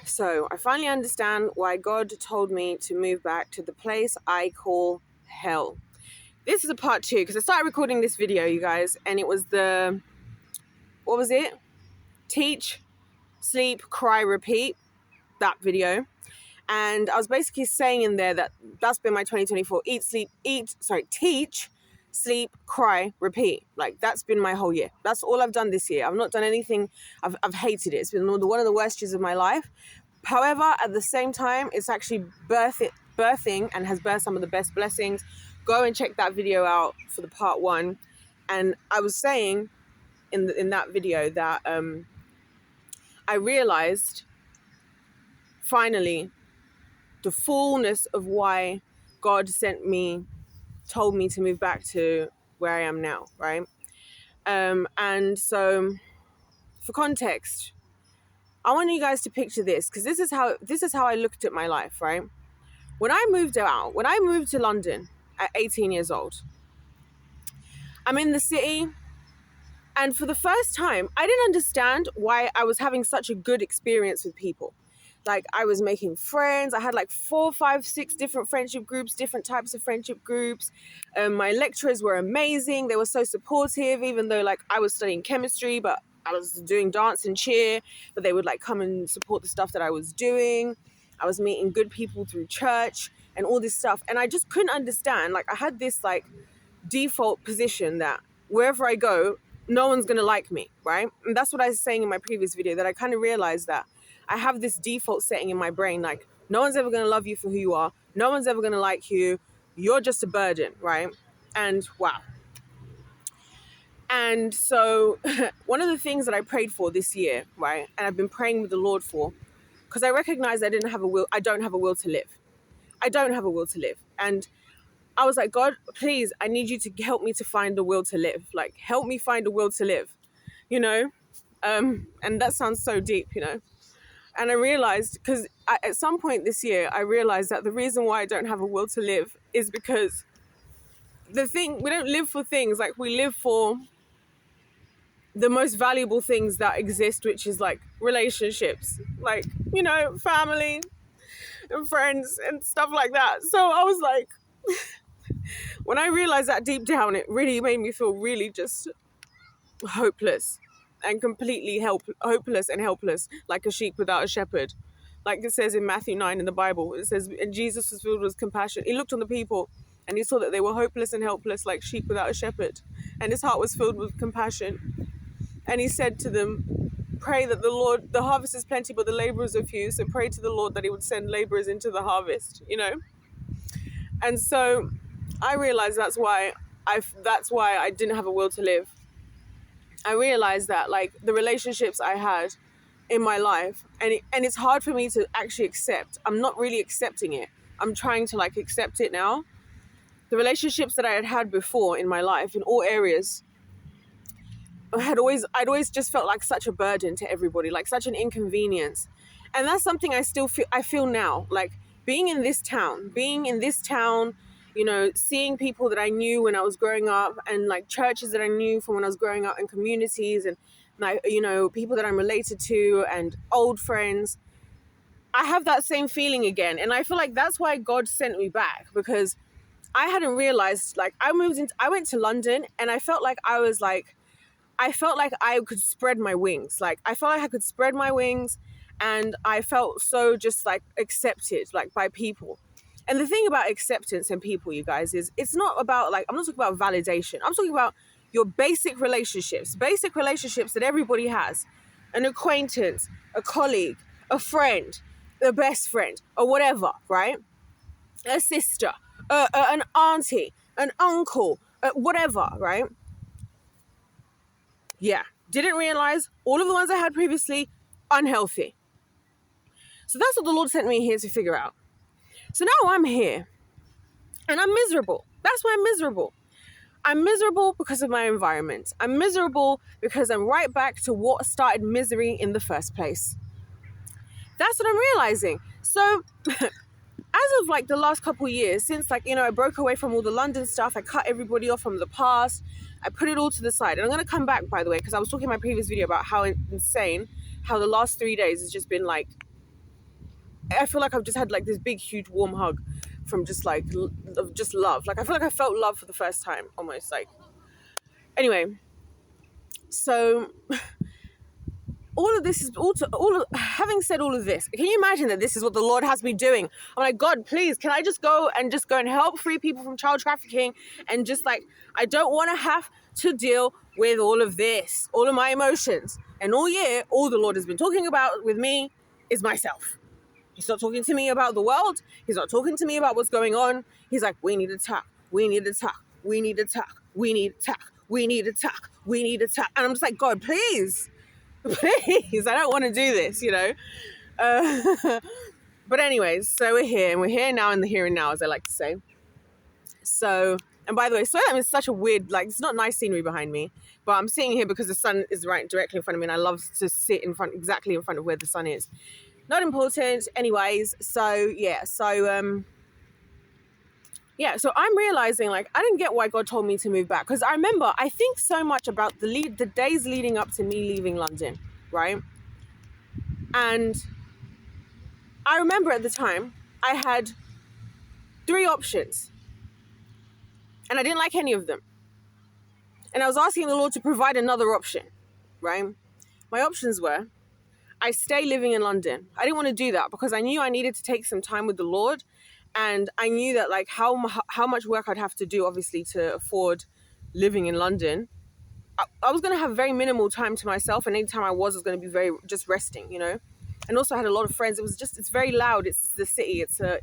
So I finally understand why God told me to move back to the place I call hell. This is a part 2 because I started recording this video, you guys, and it was what was it? Teach, sleep, cry, repeat, that video. And I was basically saying in there that that's been my 2024. Teach, sleep, cry, repeat. Like, that's been my whole year. That's all I've done this year. I've not done anything. I've hated it. It's been one of the worst years of my life. However, at the same time, it's actually birthing and has birthed some of the best blessings. Go and check that video out for the part 1. And I was saying in that video that I realized finally the fullness of why God told me to move back to where I am now, right? And so, for context, I want you guys to picture this, because this is how I looked at my life, right? When I moved to London at 18 years old, I'm in the city, and for the first time, I didn't understand why I was having such a good experience with people. Like, I was making friends. I had like 4, 5, 6 different friendship groups, different types of friendship groups. My lecturers were amazing. They were so supportive, even though like I was studying chemistry, but I was doing dance and cheer, but they would like come and support the stuff that I was doing. I was meeting good people through church and all this stuff. And I just couldn't understand. Like, I had this like default position that wherever I go, no one's going to like me, right? And that's what I was saying in my previous video, that I kind of realized that I have this default setting in my brain, like, no one's ever going to love you for who you are. No one's ever going to like you. You're just a burden, right? And wow. And so one of the things that I prayed for this year, right, and I've been praying with the Lord for, because I recognized I don't have a will to live. I don't have a will to live. And I was like, God, please, I need you to help me to find the will to live. Like, help me find a will to live, you know? And that sounds so deep, you know? And I realized, because at some point this year, I realized that the reason why I don't have a will to live is because we don't live for things, like we live for the most valuable things that exist, which is like relationships, like, you know, family and friends and stuff like that. So I was like, when I realized that deep down, it really made me feel really just hopeless and completely hopeless and helpless, like a sheep without a shepherd. Like it says in Matthew 9 in the Bible, it says, and Jesus was filled with compassion. He looked on the people and he saw that they were hopeless and helpless, like sheep without a shepherd. And his heart was filled with compassion. And he said to them, pray that the harvest is plenty, but the laborers are few. So pray to the Lord that he would send laborers into the harvest, you know? And so I realized that's why I didn't have a will to live. I realized that like the relationships I had in my life, and it's hard for me to actually accept. I'm not really accepting it. I'm trying to like accept it now. The relationships that I had before in my life in all areas, I'd always just felt like such a burden to everybody, like such an inconvenience. And that's something I feel now, like being in this town, you know, seeing people that I knew when I was growing up, and like churches that I knew from when I was growing up, and communities, and like, you know, people that I'm related to and old friends. I have that same feeling again. And I feel like that's why God sent me back, because I hadn't realized, like I went to London, and I felt like I could spread my wings. Like I felt like I could spread my wings, and I felt so just like accepted, like by people. And the thing about acceptance in people, you guys, is it's not about like, I'm not talking about validation. I'm talking about your basic relationships that everybody has. An acquaintance, a colleague, a friend, a best friend, or whatever, right? A sister, an auntie, an uncle, whatever, right? Yeah. Didn't realize all of the ones I had previously, unhealthy. So that's what the Lord sent me here to figure out. So now I'm here and I'm miserable. That's why I'm miserable. I'm miserable because of my environment. I'm miserable because I'm right back to what started misery in the first place. That's what I'm realizing. So as of like the last couple of years, since like, you know, I broke away from all the London stuff, I cut everybody off from the past, I put it all to the side. And I'm going to come back, by the way, because I was talking in my previous video about how insane, how the last 3 days has just been like I feel like I've just had like this big, huge, warm hug from just like, of just love. Like, I feel like I felt love for the first time, almost. Like, anyway, so all of this is having said all of this, can you imagine that this is what the Lord has me doing? I'm like, God, please, can I just go and help free people from child trafficking? And just like, I don't want to have to deal with all of this, all of my emotions. And all year, all the Lord has been talking about with me is myself. He's not talking to me about the world. He's not talking to me about what's going on. He's like, we need to talk. We need to talk. We need to talk. We need to talk. We need to talk. We need to talk. And I'm just like, God, please, please, I don't want to do this, you know. But anyways, so we're here, and we're here now in the here and now, as I like to say. So, and by the way, Soham is such a weird, like, it's not nice scenery behind me, but I'm sitting here because the sun is right directly in front of me, and I love to sit exactly in front of where the sun is. Not important, anyways. So I'm realizing, like, I didn't get why God told me to move back, because I remember, I think so much about the days leading up to me leaving London, right? And I remember at the time I had 3 options, and I didn't like any of them. And I was asking the Lord to provide another option, right? My options were, I stay living in London. I didn't want to do that because I knew I needed to take some time with the Lord. And I knew that, like, how much work I'd have to do, obviously, to afford living in London. I was going to have very minimal time to myself. And any time I was going to be very just resting, you know. And also I had a lot of friends. It's very loud. It's the city. It's a,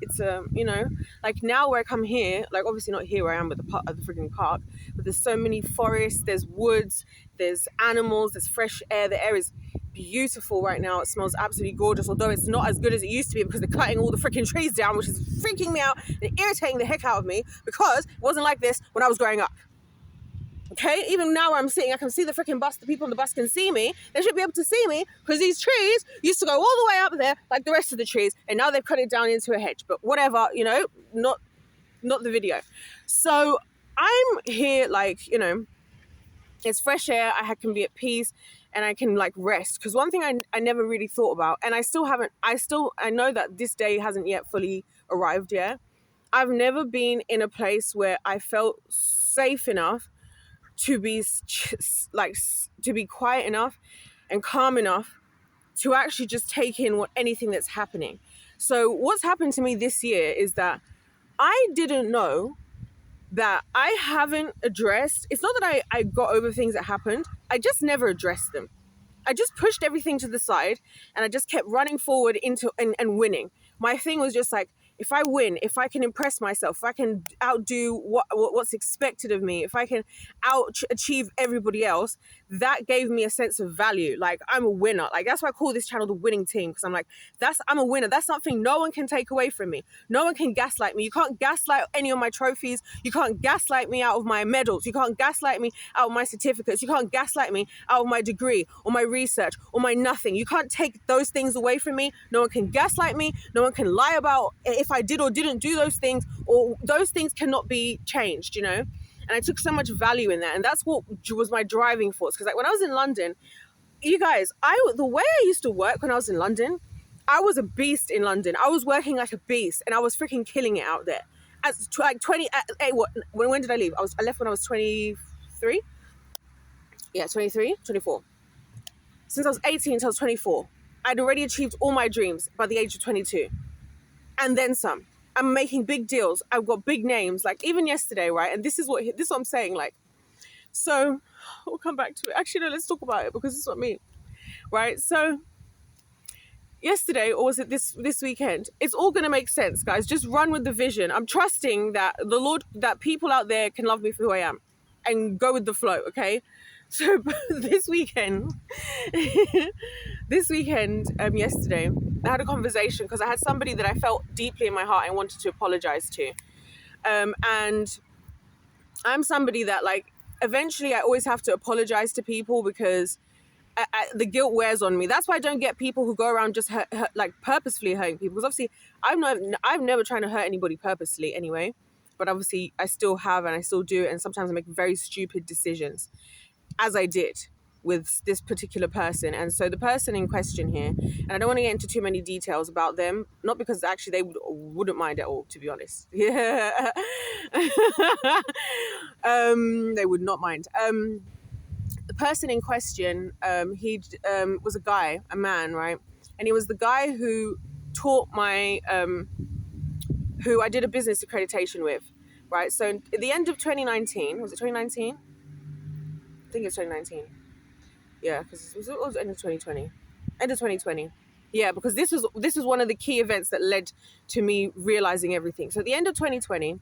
you know, like now where I come here, like obviously not here where I am at the freaking park, but there's so many forests, there's woods, there's animals, there's fresh air. The air is beautiful right now. It smells absolutely gorgeous, although it's not as good as it used to be because they're cutting all the freaking trees down, which is freaking me out and irritating the heck out of me because it wasn't like this when I was growing up. Okay, even now where I'm sitting, I can see the freaking bus. The people on the bus can see me. They should be able to see me because these trees used to go all the way up there like the rest of the trees, and now they've cut it down into a hedge. But whatever, you know, not the video. So I'm here, like, you know, it's fresh air. I can be at peace and I can like rest. Because one thing I never really thought about, and I know that this day hasn't yet fully arrived yet. I've never been in a place where I felt safe enough to be quiet enough and calm enough to actually just take in anything that's happening. So what's happened to me this year is that I didn't know that I haven't addressed. It's not that I got over things that happened. I just never addressed them. I just pushed everything to the side and I just kept running forward into and winning. My thing was just like, if I win, if I can impress myself, if I can outdo what's expected of me, if I can achieve everybody else, that gave me a sense of value. Like, I'm a winner. Like, that's why I call this channel the winning team, because I'm like, I'm a winner. That's something no one can take away from me. No one can gaslight me. You can't gaslight any of my trophies. You can't gaslight me out of my medals. You can't gaslight me out of my certificates. You can't gaslight me out of my degree or my research or my nothing. You can't take those things away from me. No one can gaslight me. No one can lie about if I did or didn't do those things, or those things cannot be changed, you know? And I took so much value in that. And that's what was my driving force. Because like when I was in London, you guys, the way I used to work when I was in London, I was a beast in London. I was working like a beast and I was freaking killing it out there. As like 20, when did I leave? I left when I was 23. Yeah, 23, 24. Since I was 18 until I was 24, I'd already achieved all my dreams by the age of 22. And then some. I'm making big deals. I've got big names. Like even yesterday, right? And this is what I'm saying. Like, so we'll come back to it. Actually, no, let's talk about it because this is what I mean, right? So yesterday, or was it this weekend? It's all gonna make sense, guys. Just run with the vision. I'm trusting that the Lord, that people out there can love me for who I am, and go with the flow. Okay. So this weekend, yesterday, I had a conversation because I had somebody that I felt deeply in my heart and wanted to apologize to. And I'm somebody that, like, eventually I always have to apologize to people because the guilt wears on me. That's why I don't get people who go around just like purposefully hurting people. Because obviously I've never tried to hurt anybody purposely anyway. But obviously I still have and I still do it. And sometimes I make very stupid decisions. As I did. with this particular person. And so the person in question here, and I don't want to get into too many details about them, not because actually they wouldn't mind at all, to be honest. Yeah. They would not mind. The person in question, he was a guy, a man, right? And he was the guy who taught my, who I did a business accreditation with, right? So at the end of 2019, was it 2019? I think it's 2019. Yeah, because it was end of 2020. End of 2020. Yeah, because this was one of the key events that led to me realizing everything. So at the end of 2020,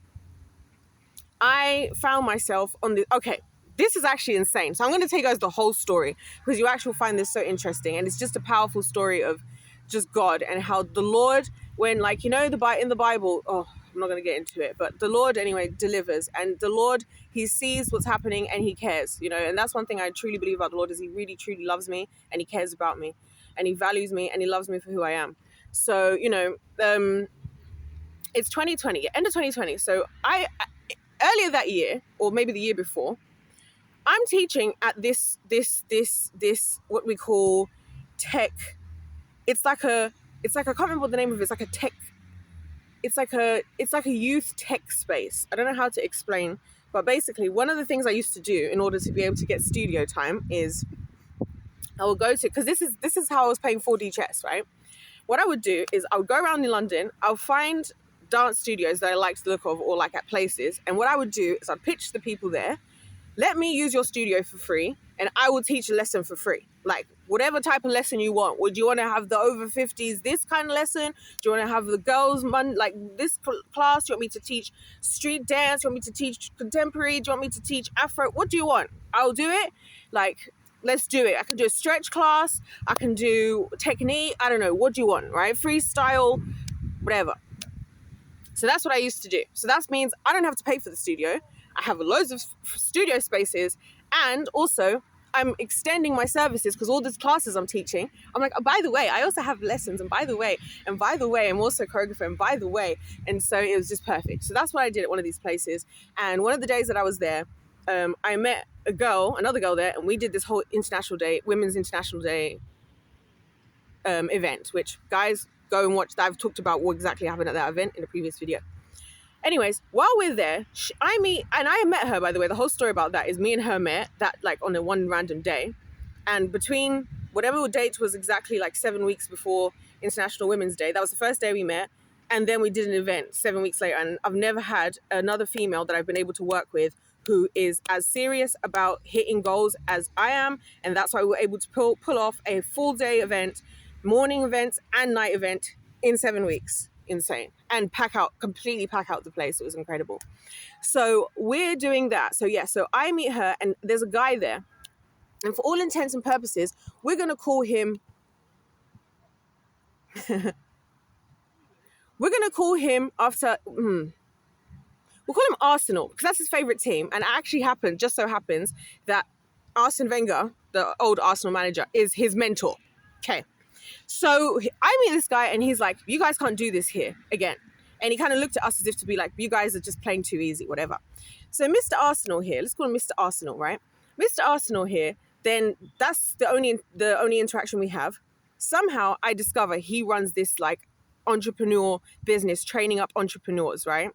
I found myself on the, okay, this is actually insane. So I'm going to tell you guys the whole story because you actually find this so interesting. And it's just a powerful story of just God and how the Lord, when like, you know, in the Bible, oh, I'm not going to get into it, but the Lord anyway delivers, and the Lord, he sees what's happening and he cares, you know, and that's one thing I truly believe about the Lord is he really, truly loves me and he cares about me and he values me and he loves me for who I am. So, you know, it's 2020, end of 2020. So earlier that year, or maybe the year before, I'm teaching at this what we call tech. It's like I can't remember what the name of it. It's like a tech. It's like a youth tech space. I don't know how to explain, but basically one of the things I used to do in order to be able to get studio time is I would go to, because this is how I was paying 4D chess, right? What I would do is I would go around in London. I'll find dance studios that I like the look of or like at places. And what I would do is I'd pitch the people there, let me use your studio for free and I will teach a lesson for free. Like whatever type of lesson you want. Would you want to have the over 50s, this kind of lesson? Do you want to have the girls, like this class? Do you want me to teach street dance? Do you want me to teach contemporary? Do you want me to teach Afro? What do you want? I'll do it. Like, let's do it. I can do a stretch class. I can do technique. I don't know. What do you want, right? Freestyle, whatever. So that's what I used to do. So that means I don't have to pay for the studio. I have loads of studio spaces. And also, I'm extending my services because all these classes I'm teaching, I'm like, oh, by the way, I also have lessons. And by the way, I'm also a choreographer. And by the way. And so it was just perfect. So that's what I did at one of these places. And one of the days that I was there, I met another girl there, and we did this whole Women's International Day event, which guys go and watch. I've talked about what exactly happened at that event in a previous video. Anyways, while we're there, I met her, by the way. The whole story about that is me and her met that like on a one random day, and between whatever date was exactly like 7 weeks before International Women's Day, that was the first day we met. And then we did an event 7 weeks later, and I've never had another female that I've been able to work with who is as serious about hitting goals as I am. And that's why we were able to pull off a full day event, morning events and night event in 7 weeks. Insane. And completely pack out the place. It was incredible. So we're doing that. So so I meet her and there's a guy there. And for all intents and purposes, we're going to call him... we're going to call him after... We'll call him Arsenal because that's his favourite team. And it just so happens that Arsene Wenger, the old Arsenal manager, is his mentor. Okay. So I meet this guy and he's like, you guys can't do this here again. And he kind of looked at us as if to be like, you guys are just playing too easy, whatever. So Mr. Arsenal here, let's call him Mr. Arsenal, right? Mr. Arsenal here, then that's the only interaction we have. Somehow I discover he runs this like entrepreneur business, training up entrepreneurs, right?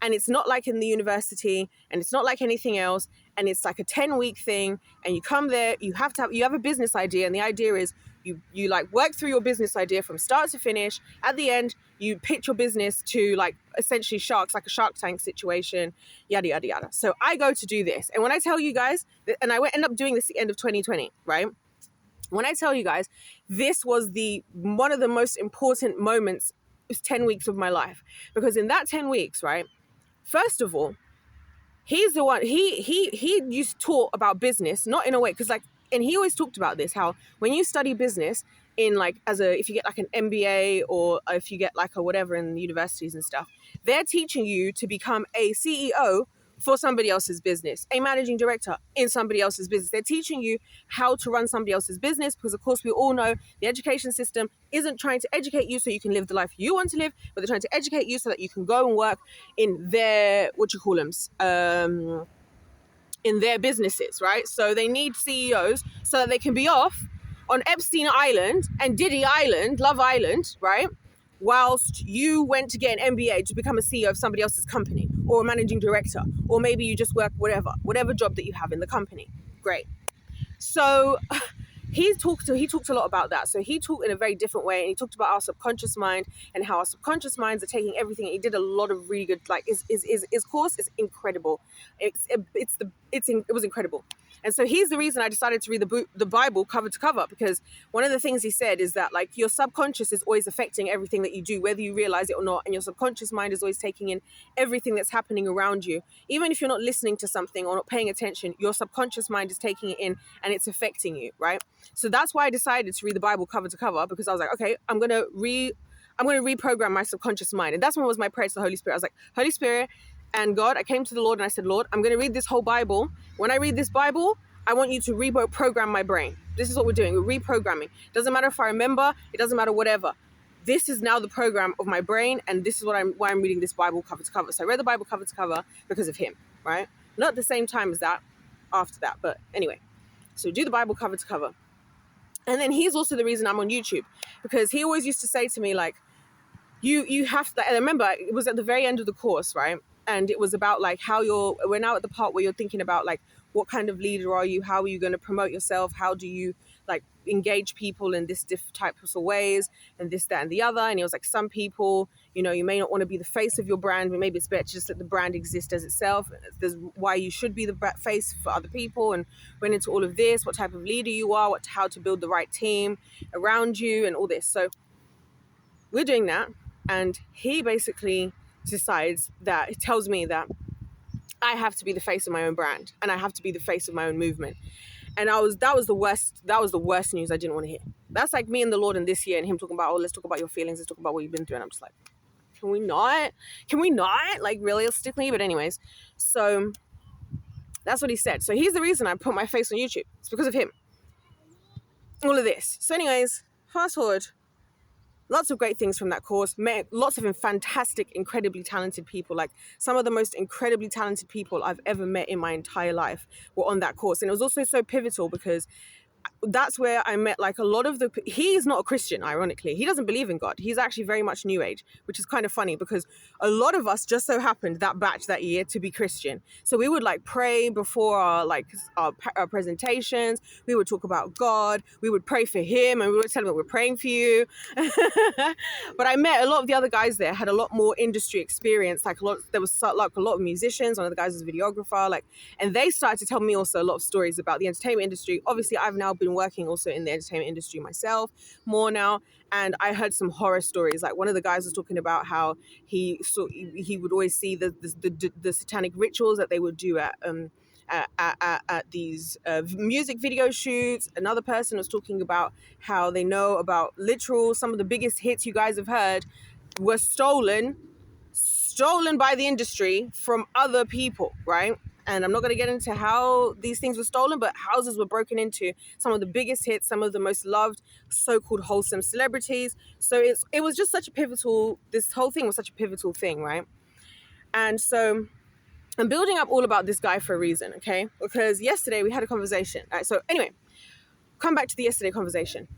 And it's not like in the university and it's not like anything else. And it's like a 10-week thing. And you come there, you have a business idea. And the idea is you like work through your business idea from start to finish. At the end, you pitch your business to like essentially sharks, like a Shark Tank situation, yada, yada, yada. So I go to do this. And when I tell you guys, and I end up doing this at the end of 2020, right? When I tell you guys, this was one of the most important moments, 10 weeks of my life. Because in that 10 weeks, right, first of all, he's the one, he used to talk about business, not in a way, because like, and he always talked about this, how when you study business in like, if you get like an MBA or if you get like a whatever in universities and stuff, they're teaching you to become a CEO for somebody else's business, a managing director in somebody else's business. They're teaching you how to run somebody else's business because, of course, we all know the education system isn't trying to educate you so you can live the life you want to live, but they're trying to educate you so that you can go and work in their, in their businesses, right? So they need CEOs so that they can be off on Epstein Island and Diddy Island, Love Island, right? Whilst you went to get an MBA to become a CEO of somebody else's company, or a managing director, or maybe you just work whatever job that you have in the company. Great. So he talked a lot about that. So he talked in a very different way, and he talked about our subconscious mind and how our subconscious minds are taking everything. He did a lot of really good, like his course is incredible. It was incredible. And so he's the reason I decided to read the Bible cover to cover, because one of the things he said is that, like, your subconscious is always affecting everything that you do, whether you realize it or not. And your subconscious mind is always taking in everything that's happening around you. Even if you're not listening to something or not paying attention, your subconscious mind is taking it in and it's affecting you, right? So that's why I decided to read the Bible cover to cover, because I was like, okay, I'm going to reprogram my subconscious mind. And that's when was my prayer to the Holy Spirit. I was like, Holy Spirit and God, I came to the Lord and I said, Lord, I'm going to read this whole Bible. When I read this Bible, I want you to reprogram my brain. This is what we're doing. We're reprogramming. Doesn't matter if I remember. It doesn't matter whatever. This is now the program of my brain, and this is why I'm reading this Bible cover to cover. So I read the Bible cover to cover because of him, right? Not at the same time as that, after that, but anyway. So do the Bible cover to cover. And then he's also the reason I'm on YouTube, because he always used to say to me, like, you have to, and I remember it was at the very end of the course, right? And it was about, like, we're now at the part where you're thinking about, like, what kind of leader are you? How are you going to promote yourself? How do you, like, engage people in this different types of ways, and this, that, and the other? And he was like, some people, you know, you may not want to be the face of your brand, but maybe it's better just let the brand exist as itself. There's why you should be the face for other people, and went into all of this, what type of leader you are, how to build the right team around you, and all this. So we're doing that, and he basically decides that, it tells me that I have to be the face of my own brand, and I have to be the face of my own movement. And that was the worst news I didn't want to hear. That's like me and the Lord in this year, and him talking about, oh, let's talk about your feelings, let's talk about what you've been through. And I'm just like, can we not, like, realistically? But anyways, so that's what he said. So he's the reason I put my face on YouTube. It's because of him. All of this. So anyways, fast forward. Lots of great things from that course. Met lots of fantastic, incredibly talented people. Like, some of the most incredibly talented people I've ever met in my entire life were on that course. And it was also so pivotal because that's where I met, like, a lot of he's not a Christian, ironically. He doesn't believe in God. He's actually very much New Age, which is kind of funny because a lot of us just so happened that batch that year to be Christian. So we would, like, pray before our presentations. We would talk about God. We would pray for him, and we would tell him, we're praying for you. But I met a lot of the other guys there, had a lot more industry experience. There was a lot of musicians. One of the guys was a videographer, and they started to tell me also a lot of stories about the entertainment industry. Obviously, I've now been working also in the entertainment industry myself more now, and I heard some horror stories. Like, one of the guys was talking about how he would always see the satanic rituals that they would do at these music video shoots. Another person was talking about how they know about some of the biggest hits you guys have heard were stolen by the industry from other people, right? And I'm not going to get into how these things were stolen, but houses were broken into. Some of the biggest hits, some of the most loved so-called wholesome celebrities. So it was just this whole thing was such a pivotal thing, right? And so I'm building up all about this guy for a reason, okay? Because yesterday we had a conversation. All right, so anyway, come back to the yesterday conversation.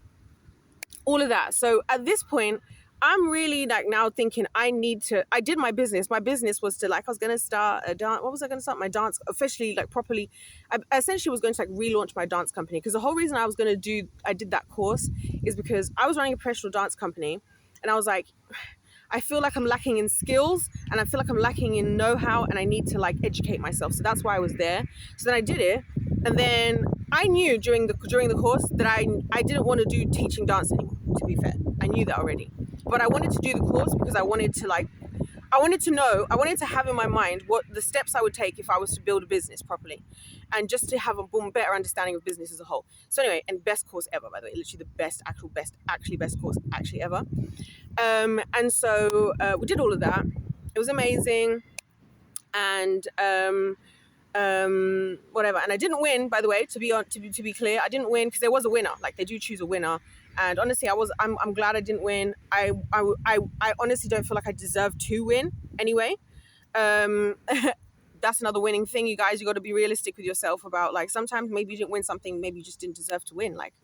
All of that. So at this point, I'm really, like, now thinking I did my business. My business was to, like, I was going to start a dance. What was I going to start? My dance officially, like, properly. I essentially was going to, like, relaunch my dance company. Because the whole reason I did that course is because I was running a professional dance company. And I was like, I feel like I'm lacking in skills, and I feel like I'm lacking in know-how, and I need to, like, educate myself. So that's why I was there. So then I did it. And then I knew during the course that I didn't want to do teaching dance anymore, to be fair. I knew that already. But I wanted to do the course because I wanted to have in my mind what the steps I would take if I was to build a business properly, and just to have a better understanding of business as a whole. So anyway, and best course ever, by the way, literally the best course actually ever. And so we did all of that. It was amazing. And whatever. And I didn't win, by the way, to be clear. I didn't win because there was a winner. Like, they do choose a winner. And honestly, I'm glad I didn't win. I honestly don't feel like I deserve to win anyway. that's another winning thing, you guys. You got to be realistic with yourself about, like, sometimes maybe you didn't win something, maybe you just didn't deserve to win. Like,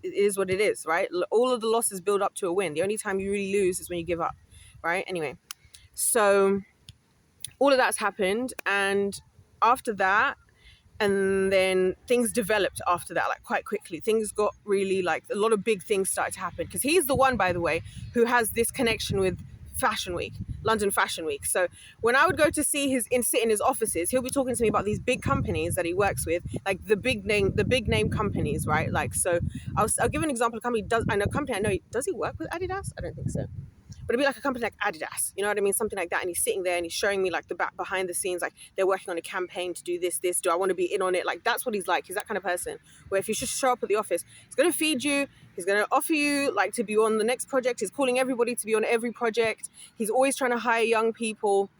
it is what it is, right? All of the losses build up to a win. The only time you really lose is when you give up, right? Anyway, so all of that's happened, and after that, and then things developed after that, like, quite quickly. Things got really, like, a lot of big things started to happen, because he's the one, by the way, who has this connection with Fashion Week, London Fashion Week. So when I would go to sit in his offices, he'll be talking to me about these big companies that he works with, like the big name companies, right? Like, so I'll give an example. Does he work with Adidas? I don't think so. But it'd be like a company like Adidas, you know what I mean? Something like that. And he's sitting there and he's showing me, like, the back behind the scenes, like, they're working on a campaign to do this. Do I want to be in on it? Like, that's what he's like. He's that kind of person where if you just show up at the office, he's going to feed you. He's going to offer you, like, to be on the next project. He's calling everybody to be on every project. He's always trying to hire young people,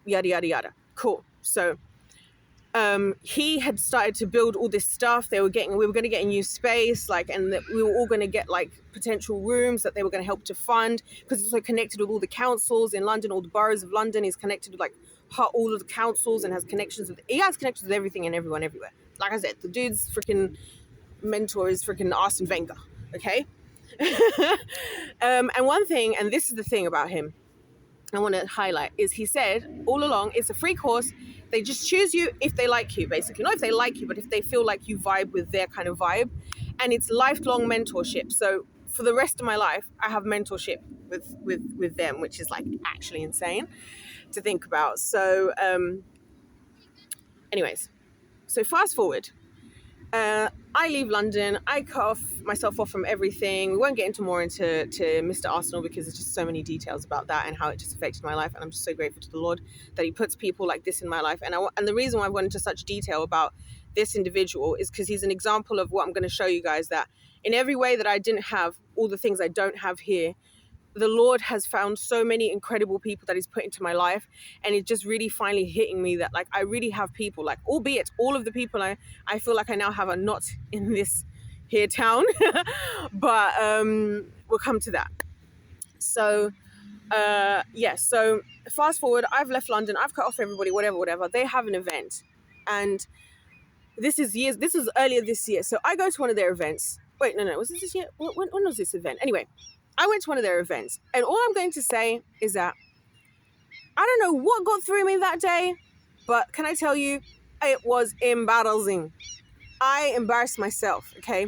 yada, yada, yada. Cool. So he had started to build all this stuff. We were going to get a new space, like, and we were all going to get, like, potential rooms that they were going to help to fund, because he's also connected with all the councils in London, all the boroughs of London. He's connected with, like, all of the councils, and has connections with everything and everyone everywhere. Like I said, the dude's freaking mentor is freaking Arsene Wenger. Okay. And one thing, and this is the thing about him I want to highlight, is he said all along, it's a free course. They just choose you if they like you, basically. Not if they like you, but if they feel like you vibe with their kind of vibe. And it's lifelong mentorship. So for the rest of my life, I have mentorship with them, which is, like, actually insane to think about. So anyways, so fast forward. I leave London. I cut myself off from everything. We won't get into Mr. Arsenal, because there's just so many details about that and how it just affected my life. And I'm just so grateful to the Lord that he puts people like this in my life. And the reason why I've gone into such detail about this individual is because he's an example of what I'm going to show you guys, that in every way that I didn't have all the things I don't have here, the Lord has found so many incredible people that he's put into my life. And it's just really finally hitting me that, like, I really have people, like, albeit all of the people I feel like I now have are not in this here town, but we'll come to that. So so fast forward, I've left London, I've cut off everybody, whatever. They have an event, and this is earlier this year. So I go to one of their events. Wait, no, was this year? When was this event? Anyway, I went to one of their events, and all I'm going to say is that I don't know what got through me that day, but can I tell you, it was embarrassing. I embarrassed myself, okay?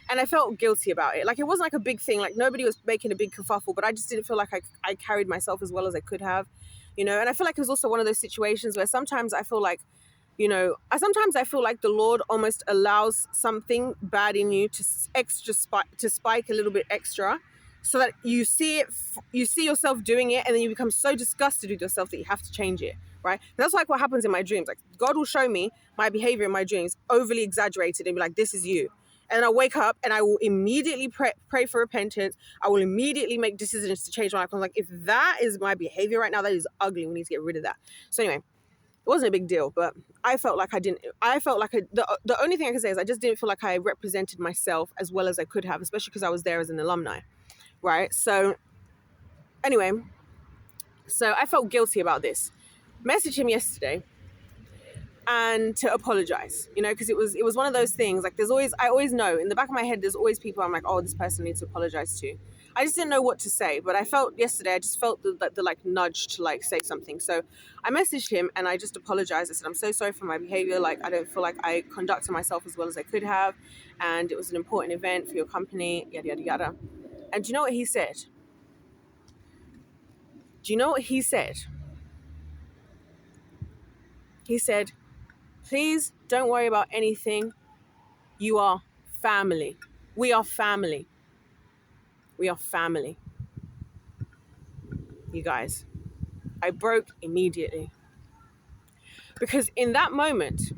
And I felt guilty about it. Like, it wasn't like a big thing. Like, nobody was making a big kerfuffle, but I just didn't feel like I carried myself as well as I could have, you know? And I feel like it was also one of those situations where sometimes I feel like, you know, I feel like the Lord almost allows something bad in you to spike a little bit extra, so that you see yourself doing it, and then you become so disgusted with yourself that you have to change it, right? That's like what happens in my dreams. Like, God will show me my behavior in my dreams, overly exaggerated, and be like, this is you. And I wake up and I will immediately pray for repentance. I will immediately make decisions to change my life. I'm like, if that is my behavior right now, that is ugly. We need to get rid of that. So anyway, it wasn't a big deal, but I felt like the only thing I can say is I just didn't feel like I represented myself as well as I could have, especially because I was there as an alumni. Right. So anyway, so I felt guilty about this. Messaged him yesterday and to apologize, you know, because it was one of those things, like, I always know in the back of my head, there's always people I'm like, oh, this person needs to apologize to. I just didn't know what to say, but I felt the like nudge to, like, say something. So I messaged him and I just apologized. I said, I'm so sorry for my behavior. Like, I don't feel like I conducted myself as well as I could have. And it was an important event for your company, yada, yada, yada. And do you know what he said? He said, please don't worry about anything. You are family. We are family. We are family. You guys, I broke immediately. Because in that moment,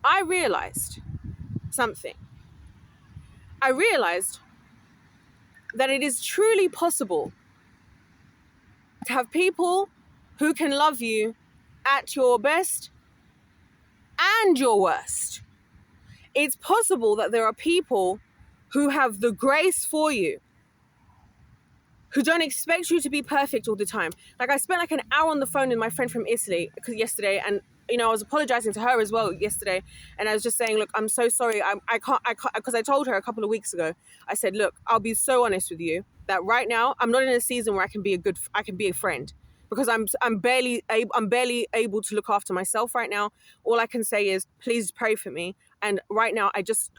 I realized something. I realized that it is truly possible to have people who can love you at your best and your worst. It's possible that there are people who have the grace for you who don't expect you to be perfect all the time. Like, I spent like an hour on the phone with my friend from Italy yesterday, and I was apologizing to her as well yesterday, and I was just saying, look, I'm so sorry. I can't, because I told her a couple of weeks ago, I said, look, I'll be so honest with you that right now I'm not in a season where I can be a friend, because I'm barely able to look after myself right now. All I can say is, please pray for me. And right now,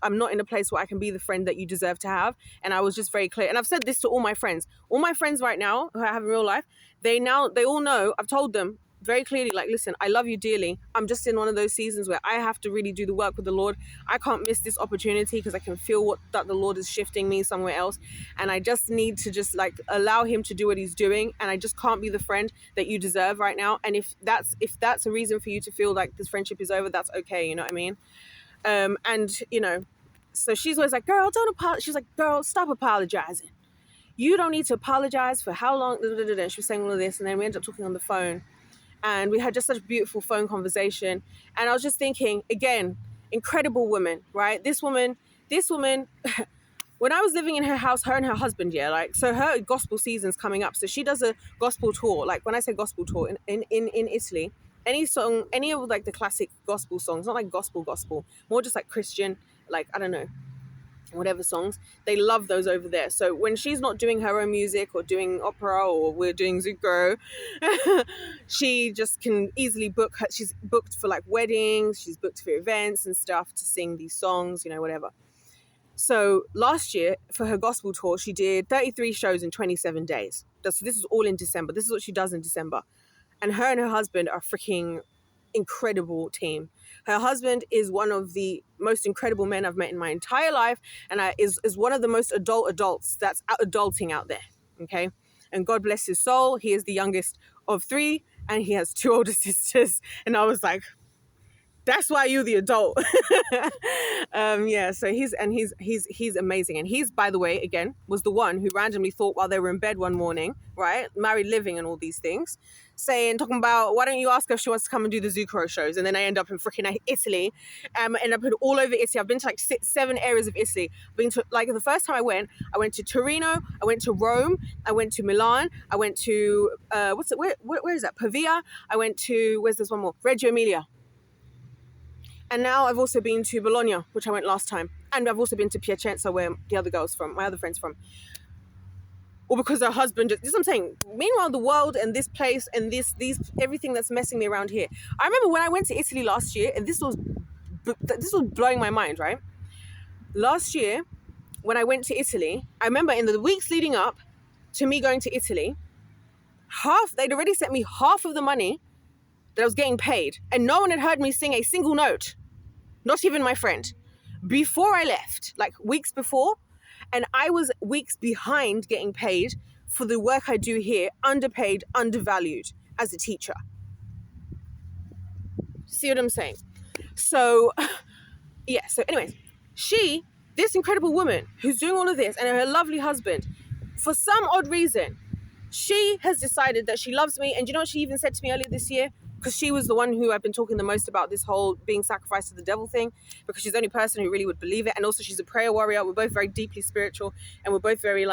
I'm not in a place where I can be the friend that you deserve to have. And I was just very clear. And I've said this to all my friends. All my friends right now who I have in real life, they all know, I've told them very clearly, like, listen, I love you dearly. I'm just in one of those seasons where I have to really do the work with the Lord. I can't miss this opportunity because I can feel that the Lord is shifting me somewhere else. And I just need to just like allow him to do what he's doing. And I just can't be the friend that you deserve right now. And if that's a reason for you to feel like this friendship is over, that's okay. You know what I mean? So she's always like, girl, don't apologize. She's like, girl, stop apologizing. You don't need to apologize for how long. She was saying all of this. And then we ended up talking on the phone. And we had just such a beautiful phone conversation. And I was just thinking, again, incredible woman, right? This woman, when I was living in her house, her and her husband, so her gospel season's coming up. So she does a gospel tour. Like, when I say gospel tour in Italy, any song, any of like the classic gospel songs, not like gospel, more just like Christian, like, I don't know, whatever songs, they love those over there. So when she's not doing her own music or doing opera or we're doing Zucchero, she just can easily book her. She's booked for like weddings, she's booked for events and stuff to sing these songs, whatever. So last year for her gospel tour, she did 33 shows in 27 days. So this is all in December. This is what she does in December. And her husband are freaking incredible team. Her husband is one of the most incredible men I've met in my entire life, and is one of the most adults that's adulting out there. Okay, and God bless his soul. He is the youngest of 3, and he has 2 older sisters. And I was like, that's why you're the adult. So he's amazing. And he's, by the way, again, was the one who randomly thought while they were in bed one morning, right, married living and all these things, talking about, why don't you ask her if she wants to come and do the Zucchero shows? And then I end up in freaking Italy. End up all over Italy. I've been to like 7 areas of Italy. I've been to, like, the first time I went to Torino, I went to Rome, I went to Milan, I went to, where is that? Pavia. I went to, where's this one more? Reggio Emilia. And now I've also been to Bologna, which I went last time. And I've also been to Piacenza, where my other friend's from. Or because her husband, this is what I'm saying. Meanwhile, the world and this place and these everything that's messing me around here. I remember when I went to Italy last year, and this was blowing my mind, right? Last year, when I went to Italy, I remember in the weeks leading up to me going to Italy, they'd already sent me half of the money that I was getting paid. And no one had heard me sing a single note. Not even my friend. Before I left, like weeks before, and I was weeks behind getting paid for the work I do here, underpaid, undervalued as a teacher. See what I'm saying? So, yeah. So anyways, this incredible woman who's doing all of this, and her lovely husband, for some odd reason, she has decided that she loves me. And you know what she even said to me earlier this year? Because she was the one who I've been talking the most about this whole being sacrificed to the devil thing, because she's the only person who really would believe it. And also she's a prayer warrior. We're both very deeply spiritual, and we're both very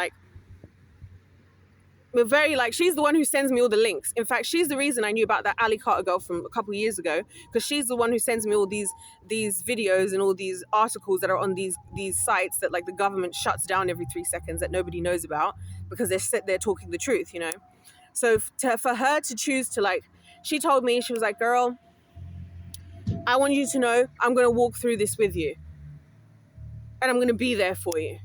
she's the one who sends me all the links. In fact, she's the reason I knew about that Ali Carter girl from a couple of years ago, because she's the one who sends me all these videos and all these articles that are on these sites that like the government shuts down every 3 seconds that nobody knows about, because they're talking the truth, So for her to choose to she told me, she was like, girl, I want you to know I'm going to walk through this with you. And I'm going to be there for you.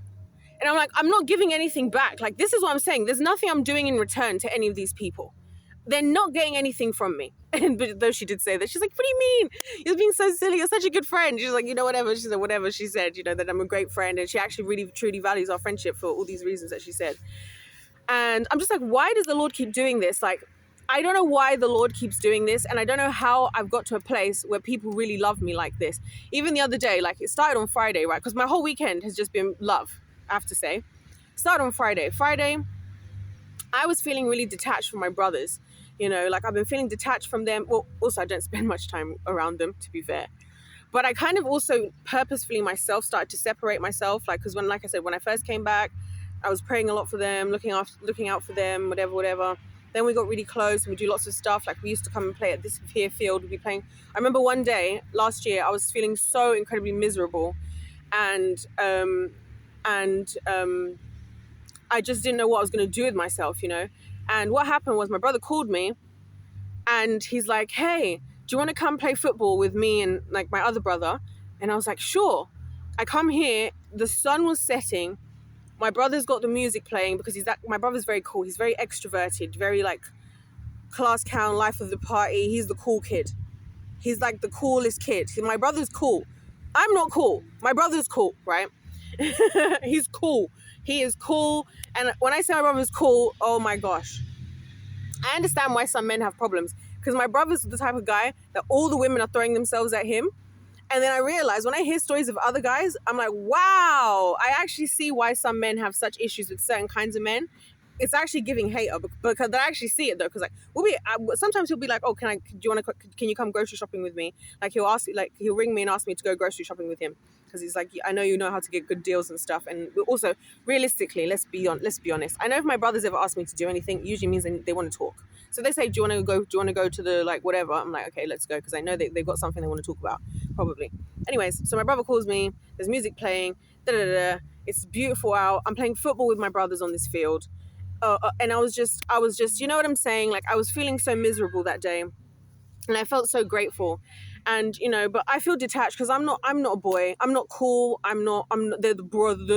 And I'm like, I'm not giving anything back. Like, this is what I'm saying. There's nothing I'm doing in return to any of these people. They're not getting anything from me. But though she did say that, she's like, what do you mean? You're being so silly. You're such a good friend. She's like, whatever. She said, whatever. She said, that I'm a great friend. And she actually really, truly values our friendship for all these reasons that she said. And I'm just like, why does the Lord keep doing this? Like, I don't know why the Lord keeps doing this, and I don't know how I've got to a place where people really love me like this. Even the other day, it started on Friday, right? Because my whole weekend has just been love, I have to say. Started on Friday. Friday, I was feeling really detached from my brothers. I've been feeling detached from them. Well, also, I don't spend much time around them, to be fair. But I kind of also purposefully myself started to separate myself, because when I said, when I first came back, I was praying a lot for them, looking out for them, whatever. Then we got really close and we do lots of stuff. Like we used to come and play at this here field. We'd be playing. I remember one day last year I was feeling so incredibly miserable, and I just didn't know what I was going to do with myself, you know. And what happened was my brother called me, and he's like, "Hey, do you want to come play football with me and like my other brother?" And I was like, "Sure." I come here. The sun was setting. My brother's got the music playing because my brother's very cool. He's very extroverted, very like class clown, life of the party. He's the cool kid. He's like the coolest kid. My brother's cool. I'm not cool. My brother's cool, right? He's cool. He is cool. And when I say my brother's cool, oh my gosh. I understand why some men have problems, because my brother's the type of guy that all the women are throwing themselves at him. And then I realize when I hear stories of other guys, I'm like, wow, I actually see why some men have such issues with certain kinds of men. It's actually giving hater, because I actually see it though. Because like, sometimes he'll be like, oh, can you come grocery shopping with me? Like he'll ring me and ask me to go grocery shopping with him. Because he's like, I know you know how to get good deals and stuff. And also, realistically, let's be honest. I know if my brothers ever ask me to do anything, usually means they want to talk. So they say, do you want to go to the like whatever? I'm like, okay, let's go, because I know they've got something they want to talk about, probably. Anyways, so my brother calls me. There's music playing. It's beautiful out. I'm playing football with my brothers on this field, and I was just, you know what I'm saying? Like I was feeling so miserable that day. And I felt so grateful, and you know, but I feel detached because I'm not a boy. I'm not cool. They're the brothers,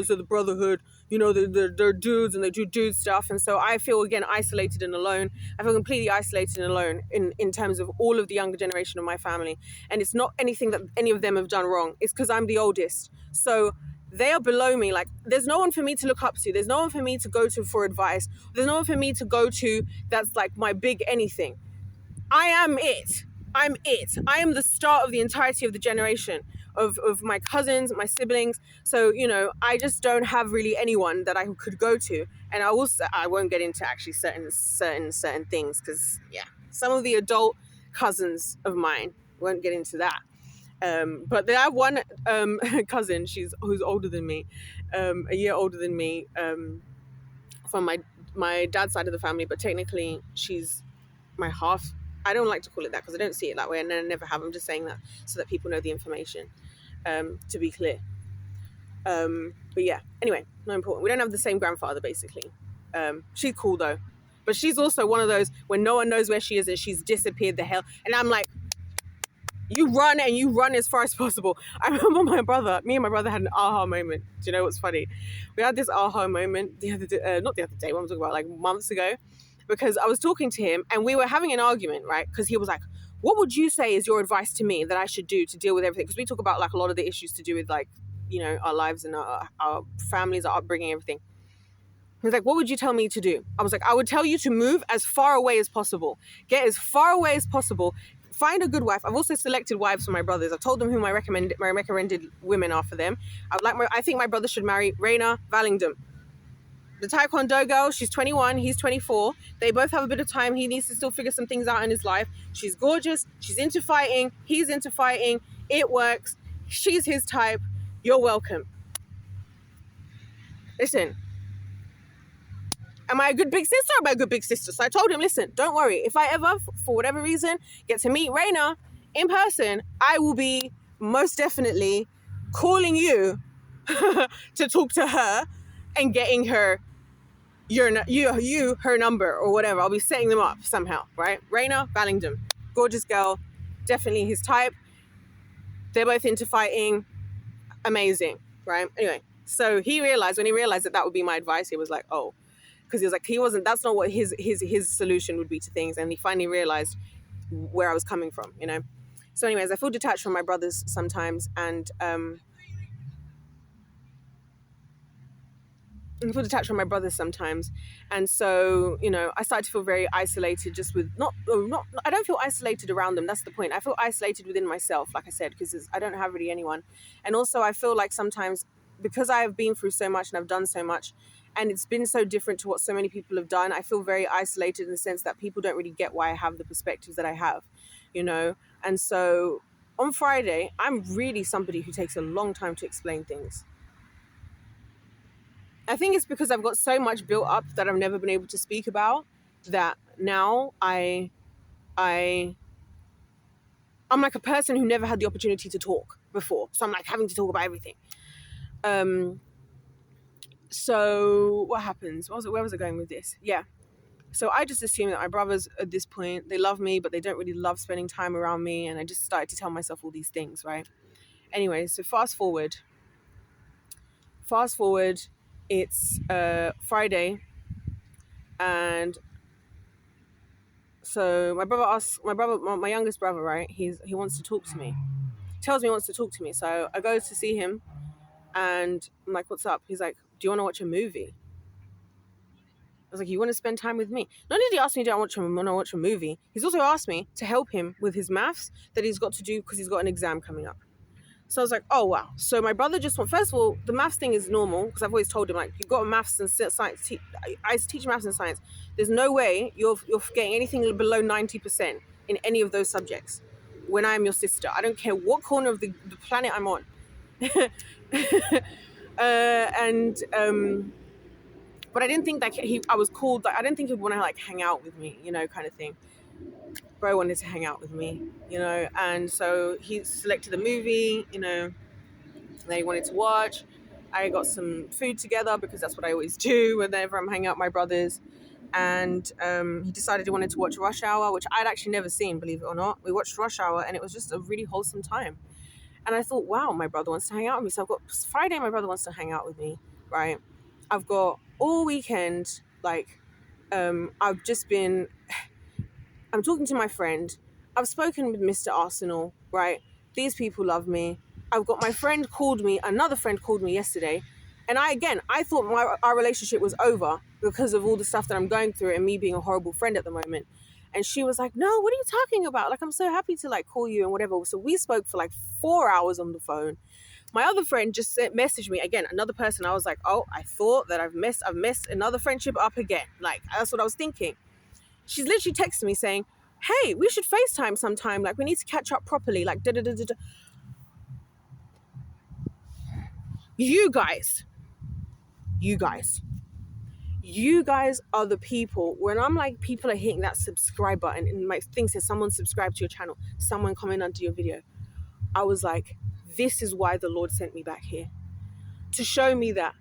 they're the brotherhood. You know, they're dudes and they do dude stuff. And so I feel again isolated and alone. I feel completely isolated and alone in terms of all of the younger generation of my family. And it's not anything that any of them have done wrong. It's because I'm the oldest. So they are below me. Like there's no one for me to look up to. There's no one for me to go to for advice. There's no one for me to go to that's like my big anything. I am it. I'm it. I am the start of the entirety of the generation of my cousins, my siblings. So, you know, I just don't have really anyone that I could go to. And I won't get into actually certain things because, yeah, some of the adult cousins of mine, won't get into that. But there are one cousin, who's older than me, a year older than me, from my dad's side of the family, but technically she's my half. I don't like to call it that because I don't see it that way, and I never have. I'm just saying that so that people know the information, to be clear. But yeah, anyway, not important. We don't have the same grandfather, basically. She's cool though, but she's also one of those when no one knows where she is and she's disappeared the hell. And I'm like, you run as far as possible. I remember me and my brother had an aha moment. Do you know what's funny? We had this aha moment not the other day, what I'm talking about, like months ago. Because I was talking to him and we were having an argument, right? Because he was like, what would you say is your advice to me that I should do to deal with everything? Because we talk about like a lot of the issues to do with like, you know, our lives and our families, our upbringing, everything. He was like, what would you tell me to do? I was like, I would tell you to move as far away as possible. Get as far away as possible. Find a good wife. I've also selected wives for my brothers. I've told them who my recommended women are for them. I think my brother should marry Raina Vallingdom. The Taekwondo girl, she's 21, he's 24. They both have a bit of time. He needs to still figure some things out in his life. She's gorgeous. She's into fighting. He's into fighting. It works. She's his type. You're welcome. Listen, am I a good big sister or am I a good big sister? So I told him, listen, don't worry. If I ever, for whatever reason, get to meet Raina in person, I will be most definitely calling you to talk to her and getting her her number or whatever. I'll be setting them up somehow, right? Raina Vallingdom, gorgeous girl, definitely his type. They're both into fighting, amazing, right? Anyway, so when he realized that would be my advice, he was like, oh, because he was like, that's not what his solution would be to things, and he finally realized where I was coming from, you know. So anyways, I feel detached from my brothers sometimes, and so, you know, I started to feel very isolated, just with I don't feel isolated around them, that's the point. I feel isolated within myself, like I said, because I don't have really anyone. And also I feel like sometimes, because I have been through so much and I've done so much, and it's been so different to what so many people have done, I feel very isolated in the sense that people don't really get why I have the perspectives that I have, you know. And so on Friday, I'm really somebody who takes a long time to explain things. I think it's because I've got so much built up that I've never been able to speak about, that now I'm like a person who never had the opportunity to talk before. So I'm like having to talk about everything. So what happens? Where was I going with this? Yeah. So I just assume that my brothers at this point, they love me, but they don't really love spending time around me. And I just started to tell myself all these things, right? Anyway, so fast forward, it's Friday, and so my youngest brother, right? He wants to talk to me. Tells me he wants to talk to me. So I go to see him, and I'm like, "What's up?" He's like, "Do you want to watch a movie?" I was like, "You want to spend time with me?" Not only did he ask me, "Do I want to watch a movie?" He's also asked me to help him with his maths that he's got to do because he's got an exam coming up. So I was like, oh, wow. So my brother just first of all, the maths thing is normal because I've always told him, like, you've got maths and science. I teach maths and science. There's no way you're getting anything below 90% in any of those subjects when I'm your sister. I don't care what corner of the planet I'm on. But I didn't think that I was called, I didn't think he'd want to like hang out with me, kind of thing. Bro wanted to hang out with me, and so he selected the movie, that he wanted to watch. I got some food together because that's what I always do whenever I'm hanging out with my brothers. And he decided he wanted to watch Rush Hour, which I'd actually never seen, believe it or not. We watched Rush Hour and it was just a really wholesome time. And I thought, wow, my brother wants to hang out with me. So I've got Friday, my brother wants to hang out with me, right? I've got all weekend, I've just been, I'm talking to my friend. I've spoken with Mr. Arsenal, right? These people love me. I've got my friend called me, another friend called me yesterday. And I thought our relationship was over because of all the stuff that I'm going through and me being a horrible friend at the moment. And she was like, no, what are you talking about? Like, I'm so happy to like call you and whatever. So we spoke for like 4 hours on the phone. My other friend just messaged me again, another person. I was like, oh, I thought that I've messed another friendship up again. Like, that's what I was thinking. She's literally texting me saying, hey, we should FaceTime sometime. Like, we need to catch up properly. Like, da da da da da. You guys are the people. When I'm like, people are hitting that subscribe button and my thing says someone subscribe to your channel, someone comment under your video, I was like, this is why the Lord sent me back here, to show me that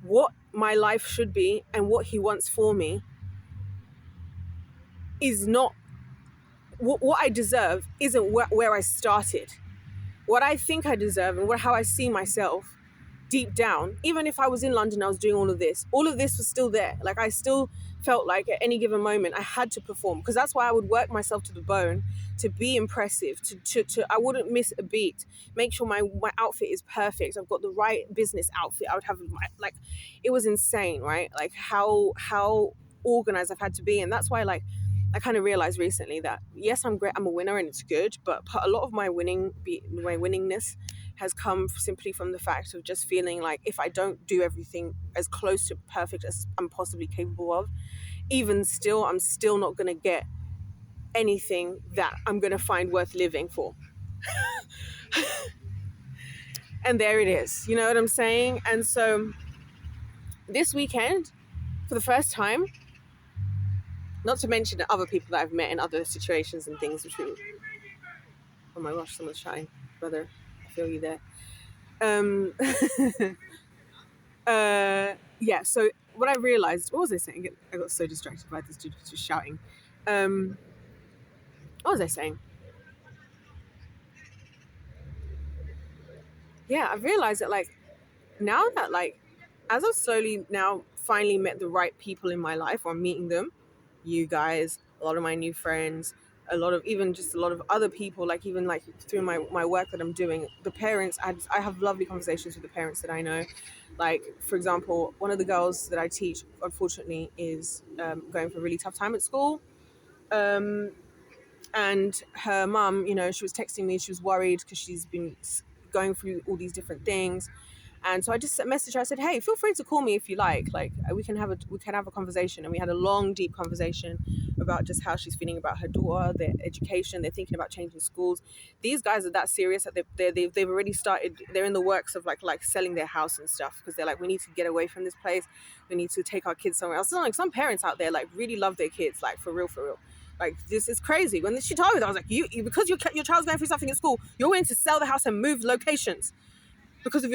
what my life should be and what he wants for me is not what I deserve. Isn't where I started. What I think I deserve and how I see myself deep down, even if I was in London, I was doing all of this was still there. Like, I still felt like at any given moment I had to perform, because that's why I would work myself to the bone to be impressive, to I wouldn't miss a beat, make sure my outfit is perfect, I've got the right business outfit, I would have it was insane, right? Like how organized I've had to be. And that's why, like, I kind of realized recently that yes, I'm great, I'm a winner and it's good, but a lot of my winningness has come simply from the fact of just feeling like if I don't do everything as close to perfect as I'm possibly capable of, even still, I'm still not going to get anything that I'm going to find worth living for. And there it is, you know what I'm saying? And so this weekend, for the first time, not to mention the other people that I've met in other situations and things, oh my gosh, someone's shouting, brother, I feel you there. Yeah, so what I realized, what was I saying? I got so distracted by this dude just shouting. What was I saying? Yeah, I've realized that, like, now that, like, as I've slowly now finally met the right people in my life, or I'm meeting them, you guys, a lot of my new friends, a lot of other people, like even like through my work that I'm doing, the parents, I have lovely conversations with the parents that I know. Like, for example, one of the girls that I teach, unfortunately, is going for a really tough time at school. And her mum, she was texting me, she was worried because she's been going through all these different things. And so I just messaged her. I said, hey, feel free to call me if you like. Like, we can have a conversation. And we had a long, deep conversation about just how she's feeling about her daughter, their education. They're thinking about changing schools. These guys are that serious that they've already started. They're in the works of like selling their house and stuff, because they're like, we need to get away from this place. We need to take our kids somewhere else. So, like, some parents out there like really love their kids, like for real. Like, this is crazy. When she told me that, I was like, you because your child's going through something at school, you're willing to sell the house and move locations because of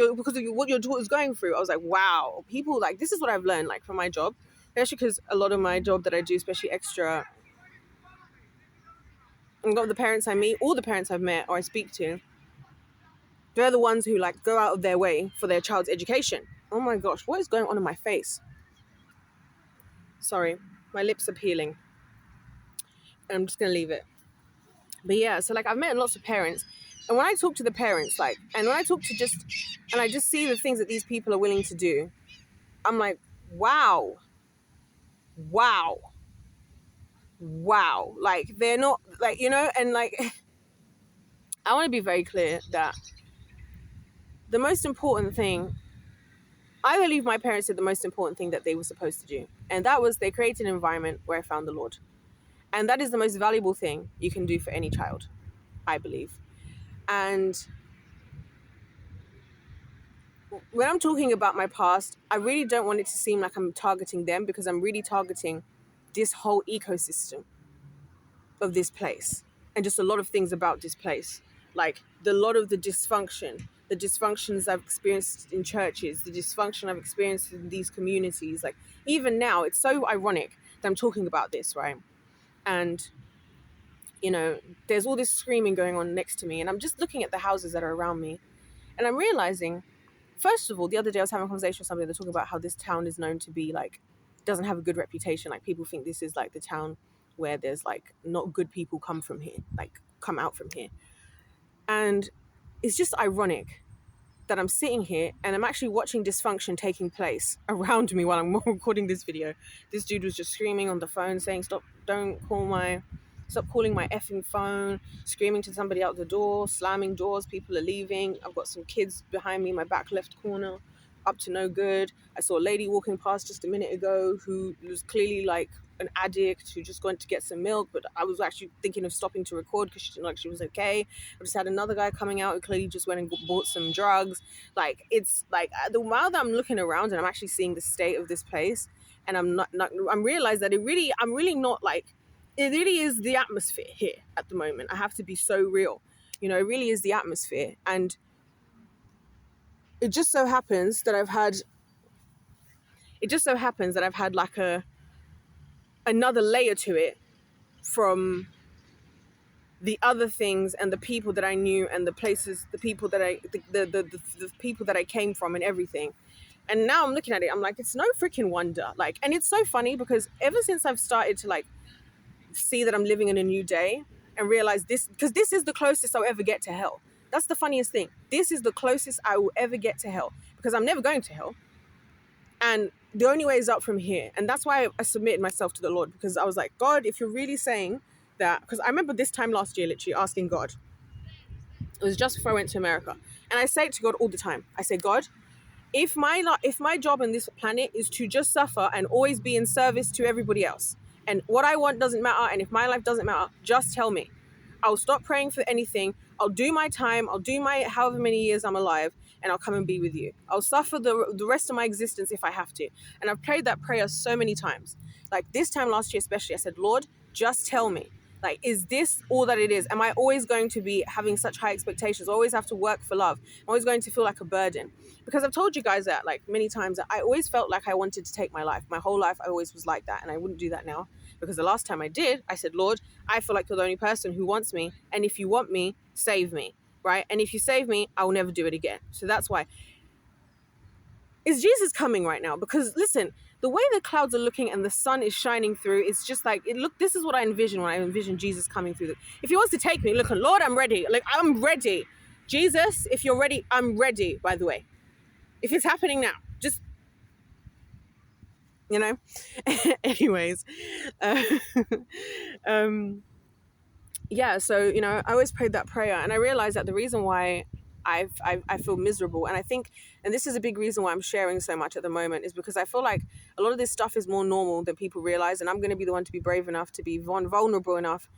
what your daughter's going through. I was like, wow, people, like, this is what I've learned, like, from my job, especially because a lot of my job that I do, especially extra, and got the parents I meet, all the parents I've met or I speak to, they're the ones who like go out of their way for their child's education. Oh my gosh, what is going on in my face? Sorry, my lips are peeling. And I'm just gonna leave it. But yeah, so like I've met lots of parents, and when I talk to the parents, like, and when I talk to and I just see the things that these people are willing to do, I'm like, wow. Like, they're not, like, and like, I want to be very clear that the most important thing, I believe my parents did the most important thing that they were supposed to do. And that was, they created an environment where I found the Lord. And that is the most valuable thing you can do for any child, I believe. And when I'm talking about my past, I really don't want it to seem like I'm targeting them, because I'm really targeting this whole ecosystem of this place and just a lot of things about this place. Like, a lot of the dysfunctions I've experienced in churches, the dysfunction I've experienced in these communities. Like, even now, it's so ironic that I'm talking about this, right? And, there's all this screaming going on next to me, and I'm just looking at the houses that are around me, and I'm realizing, first of all, the other day I was having a conversation with somebody. They're talking about how this town is known to be like, doesn't have a good reputation. Like, people think this is like the town where there's like not good people come out from here. And it's just ironic that I'm sitting here and I'm actually watching dysfunction taking place around me while I'm recording this video. This dude was just screaming on the phone saying, stop calling my effing phone, screaming to somebody out the door, slamming doors, people are leaving. I've got some kids behind me, my back left corner, up to no good. I saw a lady walking past just a minute ago who was clearly like an addict who just went to get some milk, but I was actually thinking of stopping to record because she didn't like she was okay. I just had another guy coming out who clearly just went and bought some drugs. Like, it's like, the while that I'm looking around and I'm actually seeing the state of this place, and I'm realized that I'm really not like, it really is the atmosphere here at the moment. I have to be so real. It really is the atmosphere. And it just so happens that I've had like another layer to it from the other things and the people that I knew and the places, the people that the people that I came from and everything. And now I'm looking at it, I'm like, it's no freaking wonder. Like, and it's so funny because ever since I've started to like see that I'm living in a new day and realize this, because this is the closest I'll ever get to hell. That's the funniest thing. This is the closest I will ever get to hell, because I'm never going to hell. And the only way is up from here. And that's why I submitted myself to the Lord, because I was like, God, if you're really saying that, because I remember this time last year, literally asking God, it was just before I went to America. And I say it to God all the time. I say, God, if my job on this planet is to just suffer and always be in service to everybody else, and what I want doesn't matter, and if my life doesn't matter, just tell me. I'll stop praying for anything. I'll do my time. I'll do my however many years I'm alive, and I'll come and be with you. I'll suffer the rest of my existence if I have to. And I've prayed that prayer so many times. Like, this time last year especially, I said, Lord, just tell me. Like, is this all that it is? Am I always going to be having such high expectations? I always have to work for love. I'm always going to feel like a burden. Because I've told you guys that, like, many times, that I always felt like I wanted to take my life. My whole life, I always was like that. And I wouldn't do that now. Because the last time I did, I said, Lord, I feel like you're the only person who wants me. And if you want me, save me, right? And if you save me, I will never do it again. So that's why. Is Jesus coming right now? Because listen, the way the clouds are looking and the sun is shining through, it's just like, this is what I envision when I envision Jesus coming through. If he wants to take me, look, Lord, I'm ready. Like, I'm ready. Jesus, if you're ready, I'm ready, by the way. If it's happening now, just, anyways. Yeah, so, I always prayed that prayer, and I realized that the reason why I feel miserable. And I think, and this is a big reason why I'm sharing so much at the moment, is because I feel like a lot of this stuff is more normal than people realize. And I'm going to be the one to be brave enough to be vulnerable enough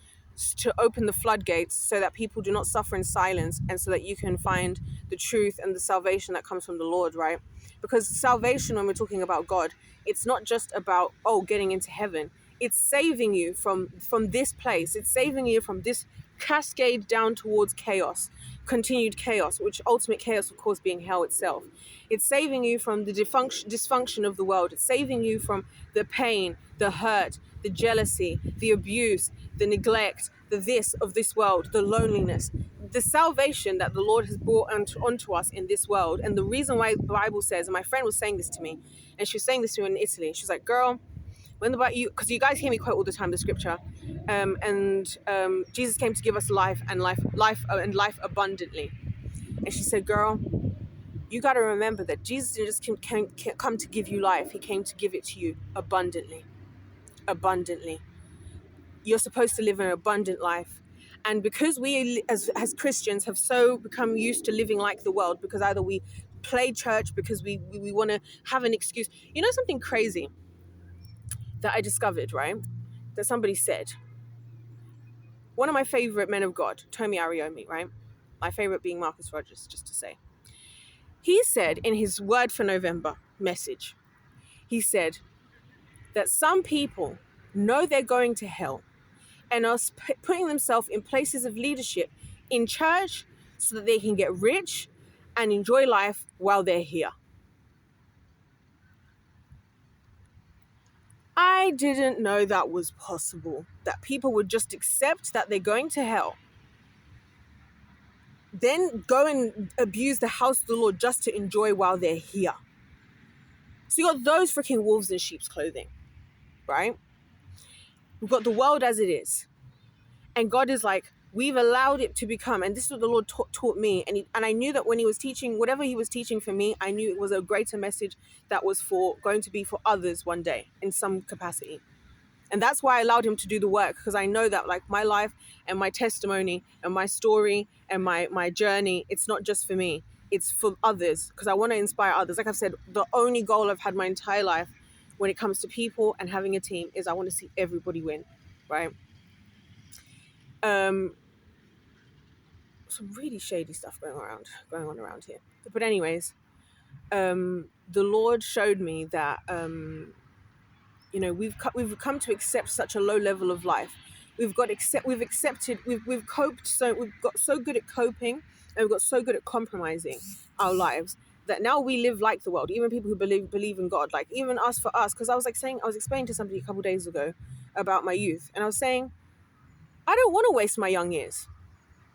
to open the floodgates so that people do not suffer in silence, and so that you can find the truth and the salvation that comes from the Lord, right? Because salvation, when we're talking about God, it's not just about, oh, getting into heaven. It's saving you from this place. It's saving you from this cascade down towards chaos, continued chaos, which ultimate chaos, of course, being hell itself. It's saving you from the dysfunction of the world. It's saving you from the pain, the hurt, the jealousy, the abuse, the neglect, the this of this world, the loneliness, the salvation that the Lord has brought onto us in this world. And the reason why the Bible says, and my friend was saying this to me, and she was saying this to me in Italy, she's like, girl, when about you, because you guys hear me quote all the time the scripture, Jesus came to give us life and life abundantly. And she said, girl, you got to remember that Jesus didn't just come to give you life. He came to give it to you abundantly. You're supposed to live an abundant life. And because we as Christians have so become used to living like the world, because either we play church because we want to have an excuse. You know something crazy that I discovered, right? That somebody said. One of my favorite men of God, Tomi Ariyomi, right? My favorite being Marcus Rogers, just to say. He said in his Word for November message, he said that some people know they're going to hell and are putting themselves in places of leadership in church so that they can get rich and enjoy life while they're here. I didn't know that was possible, that people would just accept that they're going to hell, then go and abuse the house of the Lord just to enjoy while they're here. So you got those freaking wolves in sheep's clothing, right? We've got the world as it is. And God is like, we've allowed it to become, and this is what the Lord taught me. And I knew that when he was teaching, whatever he was teaching for me, I knew it was a greater message that was going to be for others one day in some capacity. And that's why I allowed him to do the work, because I know that like my life and my testimony and my story and my journey, it's not just for me, it's for others, because I want to inspire others. Like I've said, the only goal I've had my entire life when it comes to people and having a team is I want to see everybody win, right? Some really shady stuff going on around here. But anyways, the Lord showed me that we've come to accept such a low level of life. We've got so good at coping, and we've got so good at compromising our lives that now we live like the world. Even people who believe in God, like even us, because I was explaining to somebody a couple of days ago about my youth, and I was saying, I don't want to waste my young years.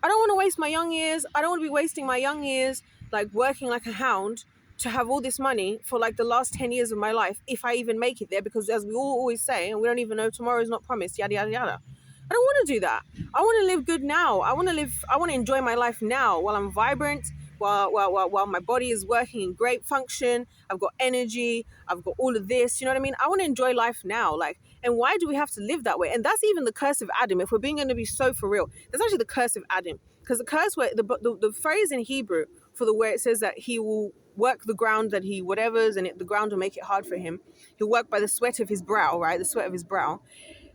I don't want to waste my young years. I don't want to be wasting my young years like working like a hound to have all this money for like the last 10 years of my life, if I even make it there, because as we all always say, and we don't even know, tomorrow is not promised, yada, yada, yada. I don't want to do that. I want to live good now. I want to enjoy my life now while I'm vibrant, while my body is working in great function. I've got energy. I've got all of this. You know what I mean? I want to enjoy life now. Like, and why do we have to live that way? And that's even the curse of Adam. If we're being going to be so for real, that's actually the curse of Adam. Because the curse, where the phrase in Hebrew for the where it says that he will work the ground that he whatever's, and the ground will make it hard for him. He'll work by the sweat of his brow, right? The sweat of his brow.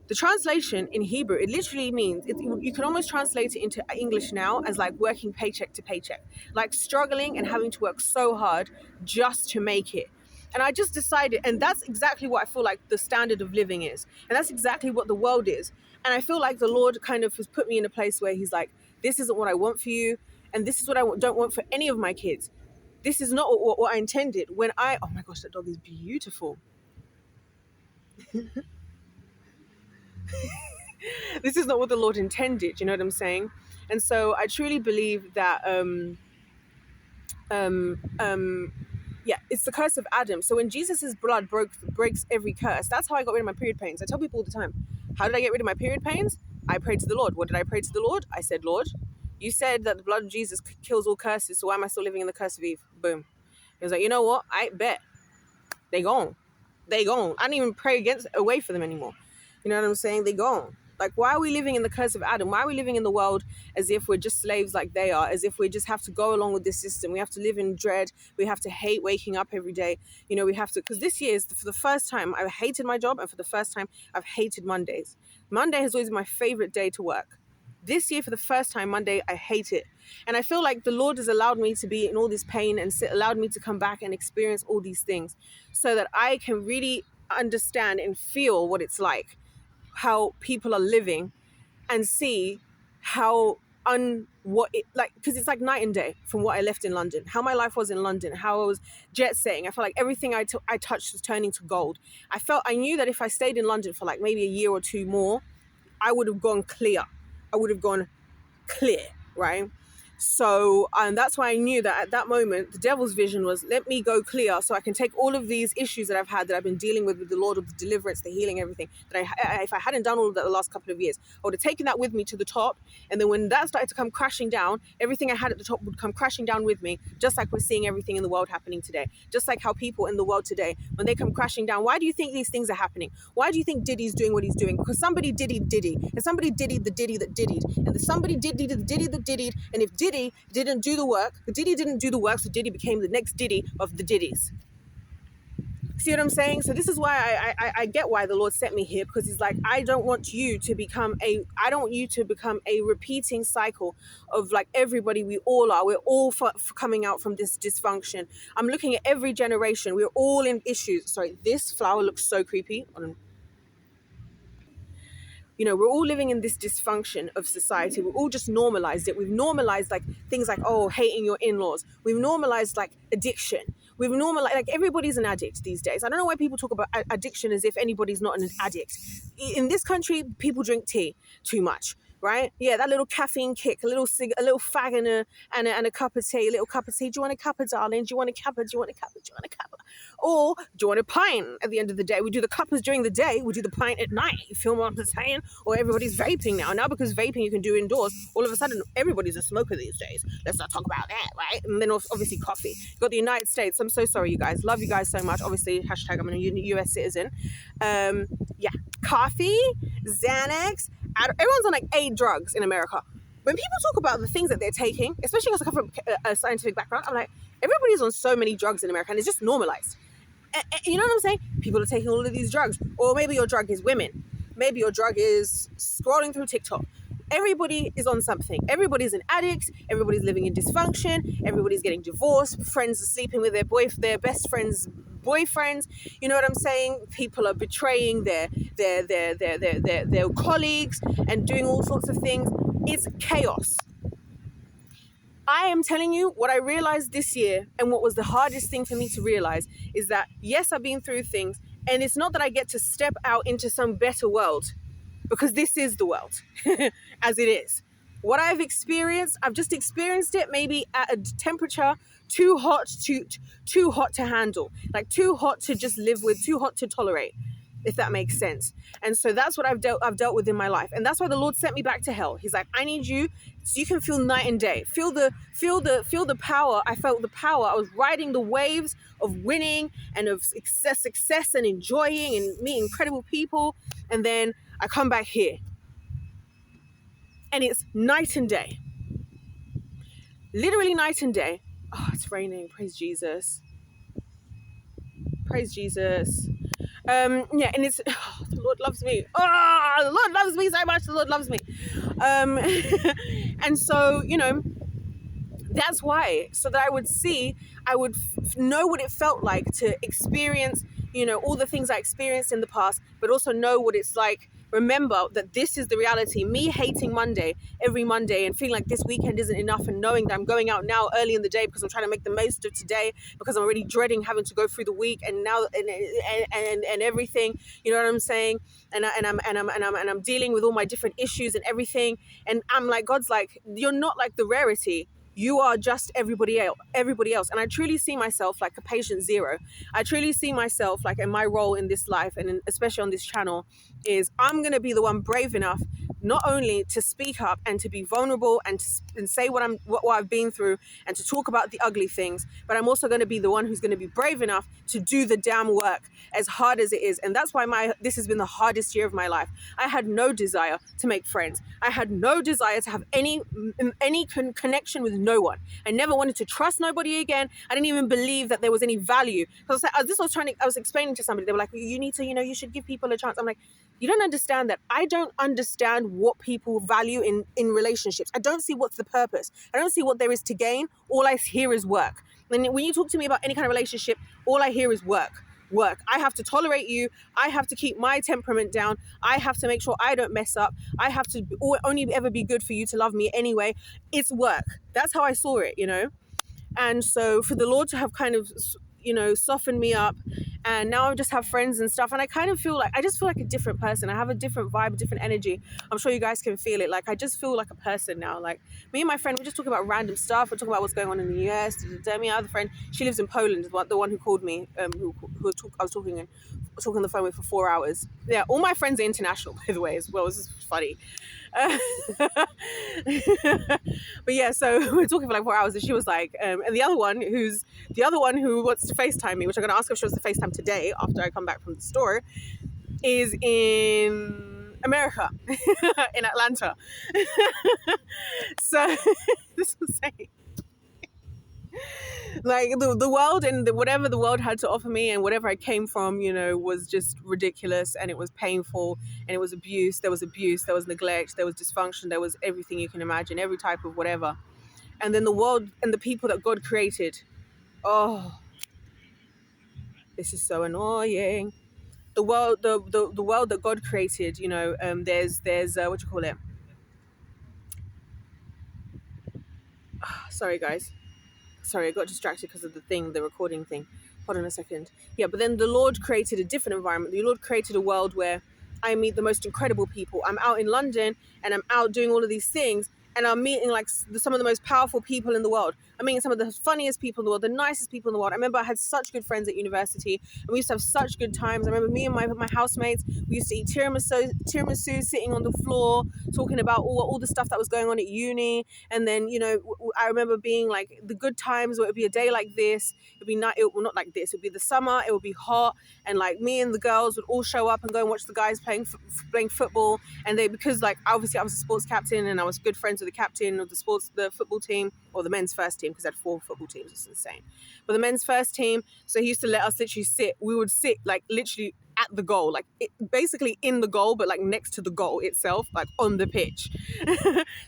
The translation in Hebrew, it literally means, you can almost translate it into English now as like working paycheck to paycheck, like struggling and having to work so hard just to make it. And I just decided, and that's exactly what I feel like the standard of living is. And that's exactly what the world is. And I feel like the Lord kind of has put me in a place where he's like, this isn't what I want for you. And this is what I don't want for any of my kids. This is not what I intended when oh my gosh, that dog is beautiful. This is not what the Lord intended, you know what I'm saying? And so I truly believe that it's the curse of Adam. So when Jesus' blood breaks every curse, that's how I got rid of my period pains. I tell people all the time, how did I get rid of my period pains? I prayed to the Lord. What did I pray to the Lord? I said, Lord, you said that the blood of Jesus kills all curses, so why am I still living in the curse of Eve? Boom. He was like, you know what? I bet. They gone. I don't even pray away for them anymore. You know what I'm saying? They gone. Like, why are we living in the curse of Adam? Why are we living in the world as if we're just slaves like they are, as if we just have to go along with this system? We have to live in dread. We have to hate waking up every day. You know, we have to, because this year is for the first time I hated my job, and for the first time I've hated Mondays. Monday has always been my favorite day to work. This year, for the first time, Monday, I hate it. And I feel like the Lord has allowed me to be in all this pain and allowed me to come back and experience all these things so that I can really understand and feel what it's like, how people are living, and see how because it's like night and day from what I left in London, how my life was in London, how I was jet setting. I felt like everything I touched was turning to gold. I knew that if I stayed in London for like maybe a year or two more, I would have gone clear. I would have gone clear, right? So that's why I knew that at that moment, the devil's vision was, let me go clear so I can take all of these issues that I've had, that I've been dealing with the Lord, of the deliverance, the healing, everything, that if I hadn't done all of that the last couple of years, I would have taken that with me to the top. And then when that started to come crashing down, everything I had at the top would come crashing down with me, just like we're seeing everything in the world happening today. Just like how people in the world today, when they come crashing down, why do you think these things are happening? Why do you think Diddy's doing what he's doing? Because somebody diddied Diddy, and somebody diddied the Diddy that diddied, and somebody diddied the Diddy that diddied, and if Diddy didn't do the work, the Diddy didn't do the work, so Diddy became the next Diddy of the Diddies. See what I'm saying? So this is why I get why the Lord sent me here, because he's like, I don't want you to become a repeating cycle of like everybody. We all are. We're all for coming out from this dysfunction. I'm looking at every generation. We're all in issues. Sorry, this flower looks so creepy. You know, we're all living in this dysfunction of society. We've all just normalized it. We've normalized like things like, oh, hating your in-laws. We've normalized like addiction. We've normalized, like, everybody's an addict these days. I don't know why people talk about addiction as if anybody's not an addict. In this country, people drink tea too much. Right? Yeah, that little caffeine kick, a little fag and a cup of tea, a little cup of tea. Do you want a cuppa, darling? Do you want a cuppa? Do you want a cuppa? Do you want a cuppa? Or do you want a pint at the end of the day? We do the cuppas during the day, we do the pint at night. You feel what I'm saying? Or everybody's vaping now. Now because vaping you can do indoors, all of a sudden everybody's a smoker these days. Let's not talk about that, right? And then obviously coffee. You've got the United States. I'm so sorry, you guys. Love you guys so much. Obviously, hashtag I'm a US citizen. Yeah, coffee, Xanax. Everyone's on like 8 drugs in America. When people talk about the things that they're taking, especially because I come from a scientific background, I'm like, everybody's on so many drugs in America, and it's just normalized. You know what I'm saying? People are taking all of these drugs. Or maybe your drug is women. Maybe your drug is scrolling through TikTok. Everybody is on something. Everybody's an addict. Everybody's living in dysfunction. Everybody's getting divorced. Friends are sleeping with their best friends' boyfriends. You know what I'm saying? People are betraying their colleagues and doing all sorts of things. It's chaos. I am telling you, what I realized this year, and what was the hardest thing for me to realize, is that yes, I've been through things, and it's not that I get to step out into some better world, because this is the world as it is. What I've experienced, I've just experienced it maybe at a temperature too hot to handle, like too hot to just live with, too hot to tolerate, if that makes sense. And so that's what I've dealt with in my life. And that's why the Lord sent me back to hell. He's like, I need you so you can feel night and day. Feel the power. I felt the power. I was riding the waves of winning and of success and enjoying and meeting incredible people. And then I come back here and it's night and day. Literally night and day. Oh, it's raining. Praise Jesus. Praise Jesus. Yeah, and it's, the Lord loves me. Oh, the Lord loves me so much. The Lord loves me. And so, you know, that's why, so that I would know what it felt like to experience, you know, all the things I experienced in the past, but also know what it's like. Remember that this is the reality. Me hating Monday, every Monday, and feeling like this weekend isn't enough, and knowing that I'm going out now early in the day because I'm trying to make the most of today, because I'm already dreading having to go through the week and now and everything. You know what I'm saying? And I'm dealing with all my different issues and everything. And I'm like, God's like, you're not like the rarity. You are just everybody else. And I truly see myself like a patient zero. I truly see myself like in my role in this life, and especially on this channel, is I'm going to be the one brave enough not only to speak up and to be vulnerable and say what I've been through and to talk about the ugly things, but I'm also going to be the one who's going to be brave enough to do the damn work, as hard as it is. And that's why this has been the hardest year of my life. I had no desire to make friends. I had no desire to have any connection with no one. I never wanted to trust nobody again. I didn't even believe that there was any value. Because I was explaining to somebody. They were like, you need to, you should give people a chance. I'm like, you don't understand that. I don't understand what people value in relationships. I don't see what's the purpose. I don't see what there is to gain. All I hear is work. And when you talk to me about any kind of relationship, all I hear is work. I have to tolerate you. I have to keep my temperament down. I have to make sure I don't mess up. I have to only ever be good for you to love me anyway. It's work. That's how I saw it, And so for the Lord to have kind of, softened me up, and now I just have friends and stuff, and I feel like a different person. I have a different vibe, a different energy. I'm sure you guys can feel it. Like, I just feel like a person now. Like, me and my friend, we're just talking about random stuff. We're talking about what's going on in the US. My other friend, she lives in Poland, the one who called me, I was talking on the phone with for 4 hours. Yeah, all my friends are international, by the way, as well. This is funny. But yeah, so we're talking for like 4 hours, and she was like, and the other one who wants to FaceTime me, which I'm going to ask her if she wants to FaceTime today after I come back from the store, is in America, in Atlanta. So this was saying, like, the world and whatever the world had to offer me and whatever I came from, was just ridiculous, and it was painful, and it was abuse. There was neglect, there was dysfunction, there was everything you can imagine, every type of whatever. And then the world and the people that God created. Oh, this is so annoying. The world that God created, there's what you call it? Sorry, guys. Sorry, I got distracted because of the recording thing. Hold on a second. Yeah, but then the Lord created a different environment. The Lord created a world where I meet the most incredible people. I'm out in London and I'm out doing all of these things, and I'm meeting like some of the most powerful people in the world. I'm meeting some of the funniest people in the world, the nicest people in the world. I remember I had such good friends at university, and we used to have such good times. I remember me and my housemates, we used to eat tiramisu sitting on the floor, talking about all the stuff that was going on at uni. And then, I remember being like the good times where it would be a day like this. It'd be not like this. It would be the summer. It would be hot, and like me and the girls would all show up and go and watch the guys playing football. And because like obviously I was a sports captain and I was good friends with the captain of the football team, or the men's first team, because I had 4 football teams. It's insane. But the men's first team, so he used to let us literally sit. We would sit like literally at the goal, like basically in the goal, but like next to the goal itself, like on the pitch.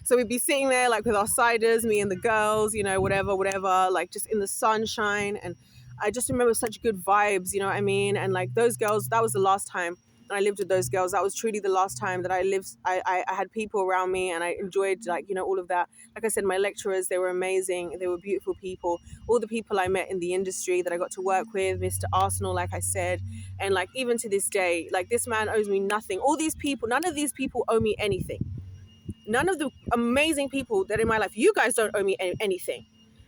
So we'd be sitting there like with our ciders, me and the girls, whatever, like just in the sunshine. And I just remember such good vibes, you know what I mean? And like those girls, that was the last time I lived with those girls. That was truly the last time that I had people around me, and I enjoyed like, all of that. Like I said, my lecturers, they were amazing. They were beautiful people. All the people I met in the industry that I got to work with, Mr. Arsenal, like I said. And like, even to this day, like this man owes me nothing. All these people, none of these people owe me anything. None of the amazing people that are in my life, you guys don't owe me anything.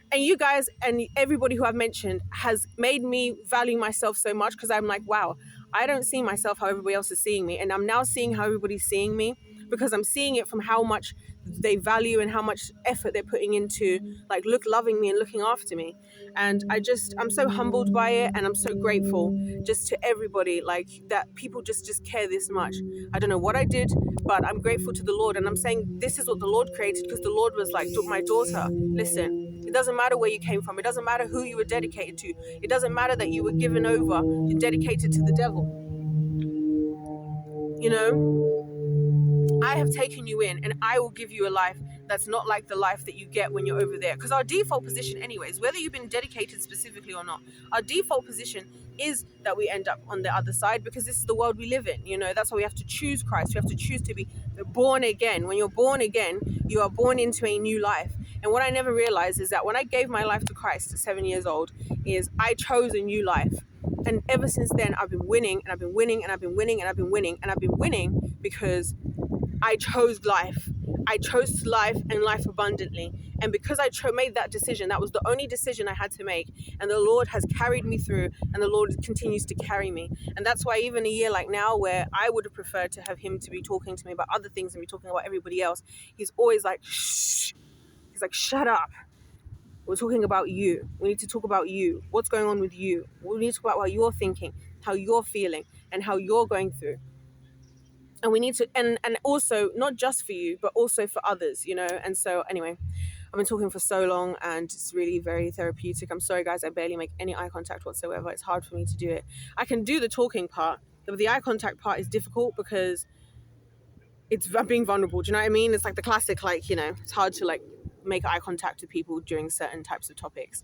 And you guys and everybody who I've mentioned has made me value myself so much, because I'm like, wow, I don't see myself how everybody else is seeing me. And I'm now seeing how everybody's seeing me, because I'm seeing it from how much they value and how much effort they're putting into like loving me and looking after me. And I'm so humbled by it, and I'm so grateful just to everybody, like that people just care this much. I don't know what I did, but I'm grateful to the Lord. And I'm saying this is what the Lord created, because the Lord was like, my daughter, listen, it doesn't matter where you came from. It doesn't matter who you were dedicated to. It doesn't matter that you were given over, you're dedicated to the devil. I have taken you in, and I will give you a life that's not like the life that you get when you're over there. Because our default position anyways, whether you've been dedicated specifically or not, our default position is that we end up on the other side, because this is the world we live in. That's why we have to choose Christ. We have to choose to be born again. When you're born again, you are born into a new life. And what I never realized is that when I gave my life to Christ at 7 years old, is I chose a new life. And ever since then, I've been winning, and I've been winning, and I've been winning, and I've been winning, and I've been winning because I chose life. I chose life and life abundantly. And because I made that decision, that was the only decision I had to make. And the Lord has carried me through, and the Lord continues to carry me. And that's why even a year like now, where I would have preferred to have him to be talking to me about other things and be talking about everybody else, he's always like, shh. He's like, shut up. We're talking about you. We need to talk about you. What's going on with you? We need to talk about what you're thinking, how you're feeling, and how you're going through. And we need to, and also not just for you, but also for others, you know. And so anyway, I've been talking for so long, and it's really very therapeutic. I'm sorry guys, I barely make any eye contact whatsoever. It's hard for me to do it. I can do the talking part, but the eye contact part is difficult because I'm being vulnerable. Do you know what I mean? It's like the classic, like, you know, it's hard to like make eye contact with people during certain types of topics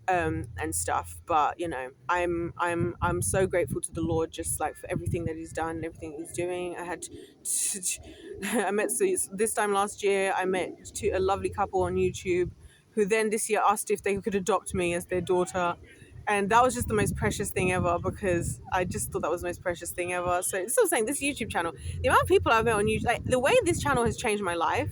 and stuff. But you know, I'm so grateful to the Lord, just like for everything that he's done and everything he's doing. I met, so this time last year I met a lovely couple on YouTube who then this year asked if they could adopt me as their daughter. And that was just the most precious thing ever, because I just thought that was the most precious thing ever. So still saying, this YouTube channel, the amount of people I've met on YouTube, like the way this channel has changed my life,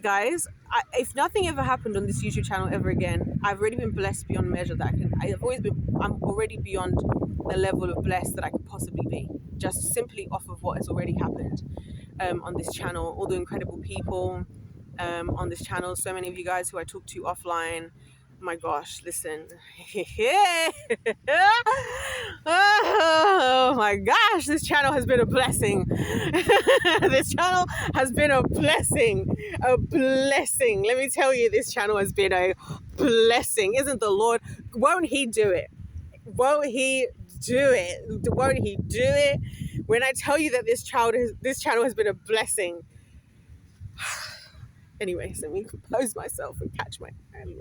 guys, if nothing ever happened on this YouTube channel ever again, I've already been blessed beyond measure. I'm already beyond the level of blessed that I could possibly be, just simply off of what has already happened on this channel. All the incredible people on this channel, so many of you guys who I talk to offline. My gosh, listen. Oh my gosh, this channel has been a blessing. This channel has been a blessing. A blessing. Let me tell you, this channel has been a blessing. Isn't the Lord? Won't he do it? Won't he do it? Won't he do it? When I tell you that this channel has been a blessing. Anyways, let me compose myself and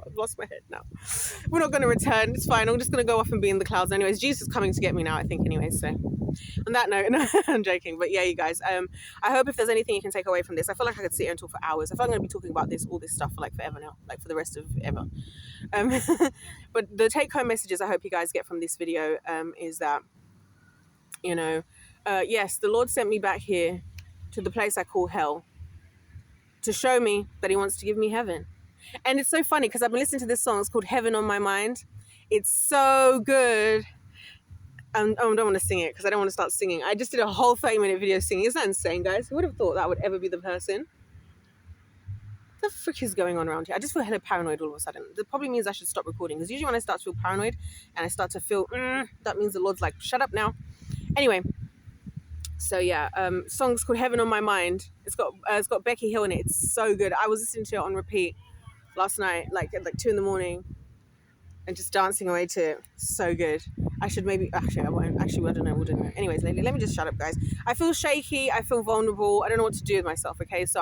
I've lost my head now. We're not going to return. It's fine. I'm just going to go off and be in the clouds. Anyways, Jesus is coming to get me now, I think, anyway. So on that note, no, I'm joking. But yeah, you guys, I hope if there's anything you can take away from this, I feel like I could sit here and talk for hours. I feel like I'm going to be talking about all this stuff for like forever now, like for the rest of ever. But the take home messages I hope you guys get from this video is that, you know, yes, the Lord sent me back here to the place I call hell, to show me that he wants to give me heaven. And it's so funny because I've been listening to this song. It's called Heaven on My Mind. It's so good. I don't want to sing it because I don't want to start singing. I just did a whole 30-minute video singing. Isn't that insane, guys? Who would have thought that would ever be the person? What the frick is going on around here? I just feel hella paranoid all of a sudden. That probably means I should stop recording, because usually when I start to feel paranoid and I start to feel, that means the Lord's like, shut up now. Anyway. So yeah, song's called Heaven on My Mind. It's got Becky Hill in it. It's so good. I was listening to it on repeat last night, like at 2 a.m, and just dancing away to it. So good. I should maybe, actually I won't. Actually, I don't know. We'll do it. Anyways, let me just shut up, guys. I feel shaky. I feel vulnerable. I don't know what to do with myself. Okay, so